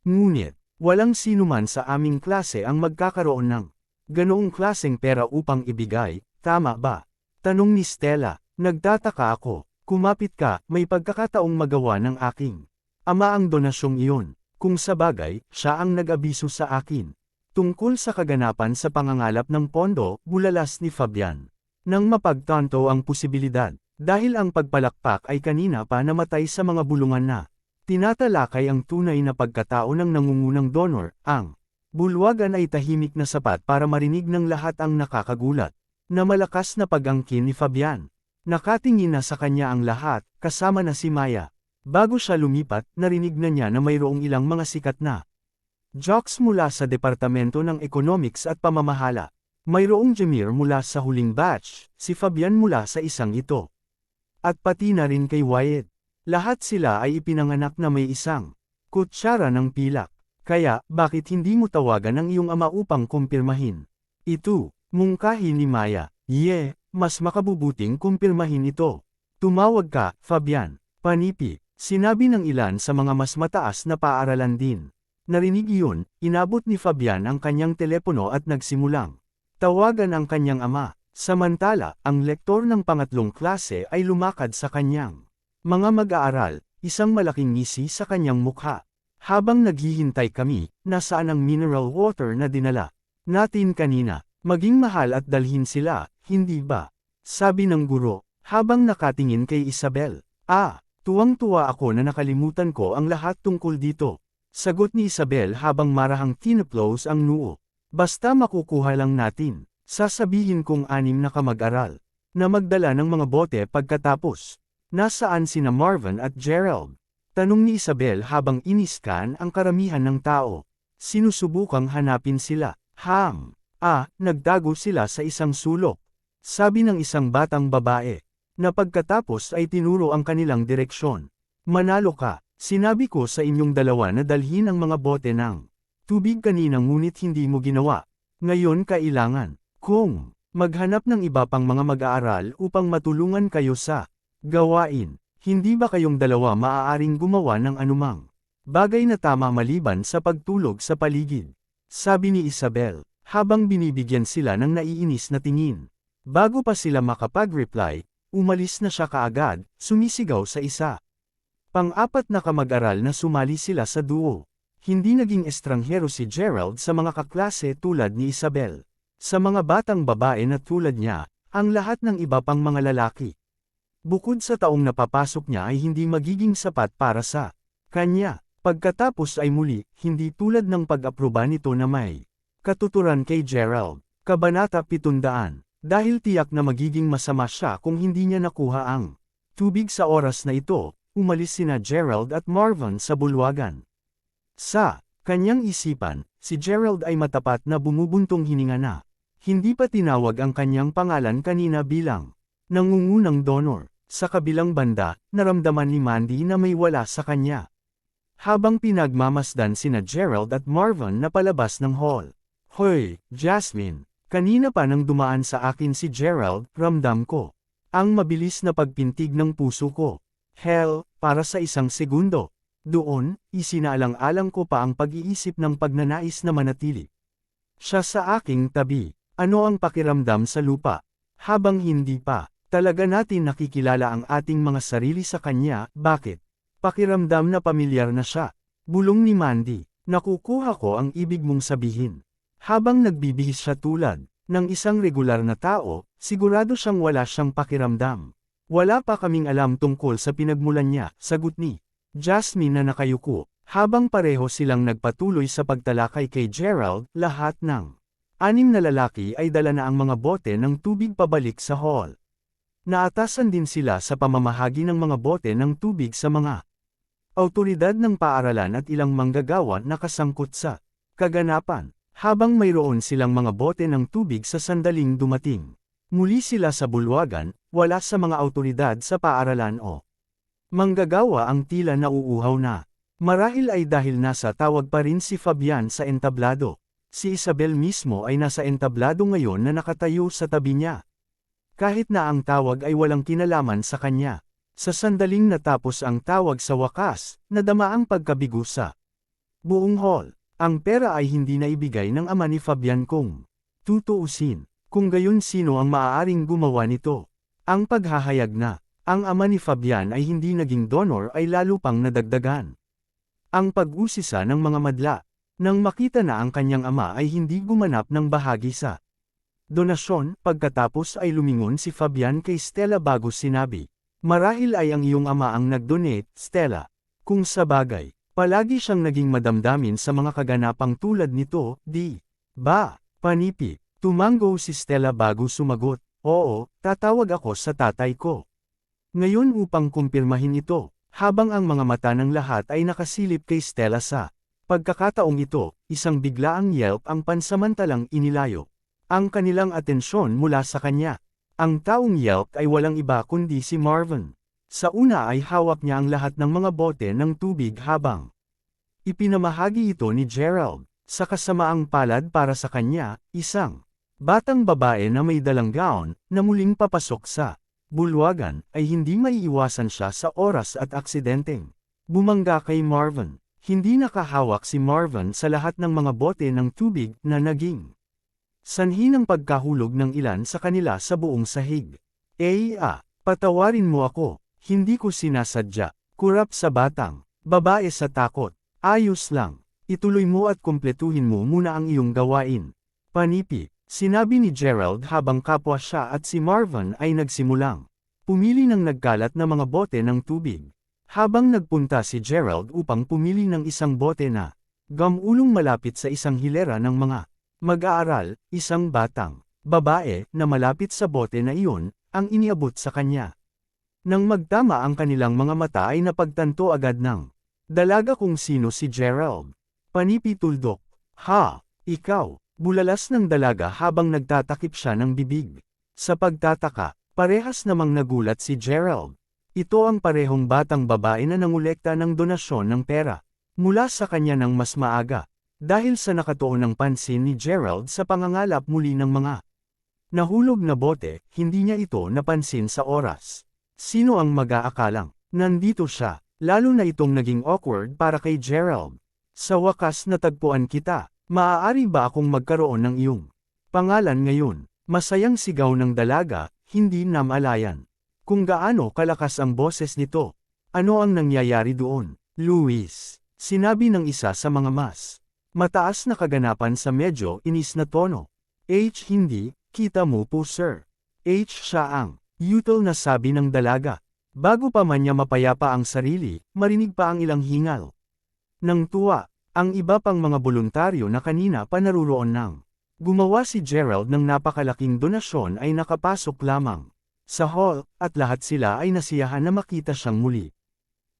Ngunit, walang sinuman sa aming klase ang magkakaroon ng ganoong klaseng pera upang ibigay, tama ba? Tanong ni Stella. Nagtataka ako. Kumapit ka, may pagkakataong magawa ng aking ama ang donasyong iyon. Kung sabagay, siya ang nag-abiso sa akin. Tungkol sa kaganapan sa pangangalap ng pondo, bulalas ni Fabian. Nang mapagtanto ang posibilidad, dahil ang pagpalakpak ay kanina pa namatay sa mga bulungan na tinatalakay ang tunay na pagkatao ng nangungunang donor, ang bulwagan ay tahimik na sapat para marinig ng lahat ang nakakagulat na malakas na pag-angkin ni Fabian. Nakatingin na sa kanya ang lahat, kasama na si Maya. Bago siya lumipat, narinig na niya na mayroong ilang mga sikat na jocks mula sa Departamento ng Economics at Pamamahala. Mayroong Jamir mula sa huling batch, si Fabian mula sa isang ito. At pati na rin kay Wyatt. Lahat sila ay ipinanganak na may isang kutsara ng pilak. Kaya, bakit hindi mo tawagan ang iyong ama upang kumpirmahin? Ito, mungkahi ni Maya. Mas makabubuting kumpirmahin ito. Tumawag ka, Fabian. Panipi, sinabi ng ilan sa mga mas mataas na paaralan din. Narinig iyon, inabot ni Fabian ang kanyang telepono at nagsimulang tawagan ang kanyang ama. Samantala, ang lektor ng pangatlong klase ay lumakad sa kanyang mga mag-aaral, isang malaking ngisi sa kanyang mukha. Habang naghihintay kami, nasaan ang mineral water na dinala natin kanina? Maging mahal at dalhin sila, hindi ba? Sabi ng guro, habang nakatingin kay Isabel. Tuwang-tuwa ako na nakalimutan ko ang lahat tungkol dito. Sagot ni Isabel habang marahang tinaplos ang noo. Basta makukuha lang natin. Sasabihin kong 6 na kamag-aral na magdala ng mga bote pagkatapos. Nasaan sina Marvin at Gerald? Tanong ni Isabel habang iniskan ang karamihan ng tao. Sinusubukang hanapin sila. Nagdago sila sa isang sulok. Sabi ng isang batang babae. Na pagkatapos ay tinuro ang kanilang direksyon. Manalo ka, sinabi ko sa inyong dalawa na dalhin ang mga bote ng tubig kanina ngunit hindi mo ginawa. Ngayon kailangan kung maghanap ng iba pang mga mag-aaral upang matulungan kayo sa gawain. Hindi ba kayong dalawa maaaring gumawa ng anumang bagay na tama maliban sa pagtulog sa paligid? Sabi ni Isabel, habang binibigyan sila ng naiinis na tingin. Bago pa sila makapag-reply, umalis na siya kaagad, sumisigaw sa isa. Pang-apat na kamag-aral na sumali sila sa duo. Hindi naging estranghero si Gerald sa mga kaklase tulad ni Isabel. Sa mga batang babae na tulad niya, ang lahat ng iba pang mga lalaki. Bukod sa taong napapasok niya ay hindi magiging sapat para sa kanya. Pagkatapos ay muli, hindi tulad ng pag-aproba nito na may katuturan kay Gerald. Kabanata 700. Dahil tiyak na magiging masama siya kung hindi niya nakuha ang tubig sa oras na ito, umalis sina Gerald at Marvin sa bulwagan. Sa kanyang isipan, si Gerald ay matapat na bumubuntong hininga na. Hindi pa tinawag ang kanyang pangalan kanina bilang nangungunang donor. Sa kabilang banda, naramdaman ni Mandy na may wala sa kanya. Habang pinagmamasdan sina Gerald at Marvin na palabas ng hall. Hoy, Jasmine! Kanina pa nang dumaan sa akin si Gerald, ramdam ko ang mabilis na pagpintig ng puso ko. Hell, para sa isang segundo. Doon, isinaalang-alang ko pa ang pag-iisip ng pagnanais na manatili siya sa aking tabi. Ano ang pakiramdam sa lupa? Habang hindi pa talaga natin nakikilala ang ating mga sarili sa kanya, bakit? Pakiramdam na pamilyar na siya. Bulong ni Mandy. Nakukuha ko ang ibig mong sabihin. Habang nagbibihis siya tulad ng isang regular na tao, sigurado siyang wala siyang pakiramdam. Wala pa kaming alam tungkol sa pinagmulan niya, sagot ni Jasmine na nakayuko. Habang pareho silang nagpatuloy sa pagtalakay kay Gerald, lahat ng 6 na lalaki ay dala na ang mga bote ng tubig pabalik sa hall. Naatasan din sila sa pamamahagi ng mga bote ng tubig sa mga awtoridad ng paaralan at ilang manggagawa na kasangkot sa kaganapan. Habang mayroon silang mga bote ng tubig sa sandaling dumating muli sila sa bulwagan, wala sa mga awtoridad sa paaralan o manggagawa ang tila nauuhaw na. Marahil ay dahil nasa tawag pa rin si Fabian sa entablado. Si Isabel mismo ay nasa entablado ngayon na nakatayo sa tabi niya. Kahit na ang tawag ay walang kinalaman sa kanya. Sa sandaling natapos ang tawag sa wakas, nadama ang pagkabigo sa buong hall. Ang pera ay hindi na ibigay ng ama ni Fabian kung tutuusin. Kung gayon sino ang maaaring gumawa nito? Ang paghahayag na ang ama ni Fabian ay hindi naging donor ay lalo pang nadagdagan ang pag-usisa ng mga madla. Nang makita na ang kanyang ama ay hindi gumanap ng bahagi sa donasyon, pagkatapos ay lumingon si Fabian kay Stella bago sinabi, "Marahil ay ang iyong ama ang nag-donate, Stella." Kung sa bagay, palagi siyang naging madamdamin sa mga kaganapang tulad nito, di ba? Panipi, tumango si Stella bago sumagot, "Oo, tatawag ako sa tatay ko." Ngayon upang kumpirmahin ito, habang ang mga mata ng lahat ay nakasilip kay Stella sa pagkakataong ito, isang biglaang yelp ang pansamantalang inilayo ang kanilang atensyon mula sa kanya. Ang taong yelp ay walang iba kundi si Marvin. Sa una ay hawak niya ang lahat ng mga bote ng tubig habang ipinamahagi ito ni Gerald. Sa kasamaang palad para sa kanya, isang batang babae na may dalang gown na muling papasok sa bulwagan, ay hindi maiiwasan siya sa oras at aksidenteng bumangga kay Marvin. Hindi nakahawak si Marvin sa lahat ng mga bote ng tubig na naging sanhi ng pagkahulog ng ilan sa kanila sa buong sahig. Patawarin mo ako, hindi ko sinasadya. Kurap sa batang babae sa takot. Ayos lang, ituloy mo at kumpletuhin mo muna ang iyong gawain. Panipi. Sinabi ni Gerald habang kapwa siya at si Marvin ay nagsimulang pumili ng nagkalat na mga bote ng tubig. Habang nagpunta si Gerald upang pumili ng isang bote na gamulong malapit sa isang hilera ng mga mag-aaral, isang batang babae na malapit sa bote na iyon ang iniabot sa kanya. Nang magtama ang kanilang mga mata ay napagtanto agad ng dalaga kung sino si Gerald. Panipi tuldok. "Ha, ikaw?" Bulalas ng dalaga habang nagtatakip siya ng bibig. Sa pagtataka, parehas namang nagulat si Gerald. Ito ang parehong batang babae na nangolekta ng donasyon ng pera mula sa kanya ng mas maaga. Dahil sa nakatuon ng pansin ni Gerald sa pangangalap muli ng mga nahulog na bote, hindi niya ito napansin sa oras. Sino ang mag-aakalang nandito siya? Lalo na itong naging awkward para kay Gerald. Sa wakas natagpuan kita. Maaari ba akong magkaroon ng iyong pangalan ngayon? Masayang sigaw ng dalaga, hindi namalayan kung gaano kalakas ang boses nito. Ano ang nangyayari doon? "Luis," sinabi ng isa sa mga mas mataas na kaganapan sa medyo inis na tono. Hindi, kita mo po sir." Siya ang utol na sabi ng dalaga. Bago pa man niya mapayapa ang sarili, marinig pa ang ilang hingal ng tuwa. Ang iba pang mga voluntaryo na kanina pa naruroon nang gumawa si Gerald ng napakalaking donasyon ay nakapasok lamang sa hall, at lahat sila ay nasiyahan na makita siyang muli.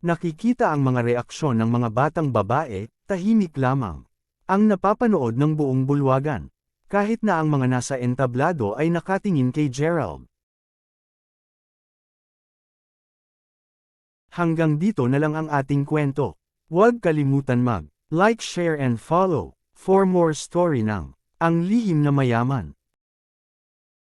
Nakikita ang mga reaksyon ng mga batang babae, tahimik lamang ang napapanood ng buong bulwagan. Kahit na ang mga nasa entablado ay nakatingin kay Gerald. Hanggang dito na lang ang ating kwento. Huwag kalimutan mag like, share and follow for more story ng Ang Lihim na Mayaman.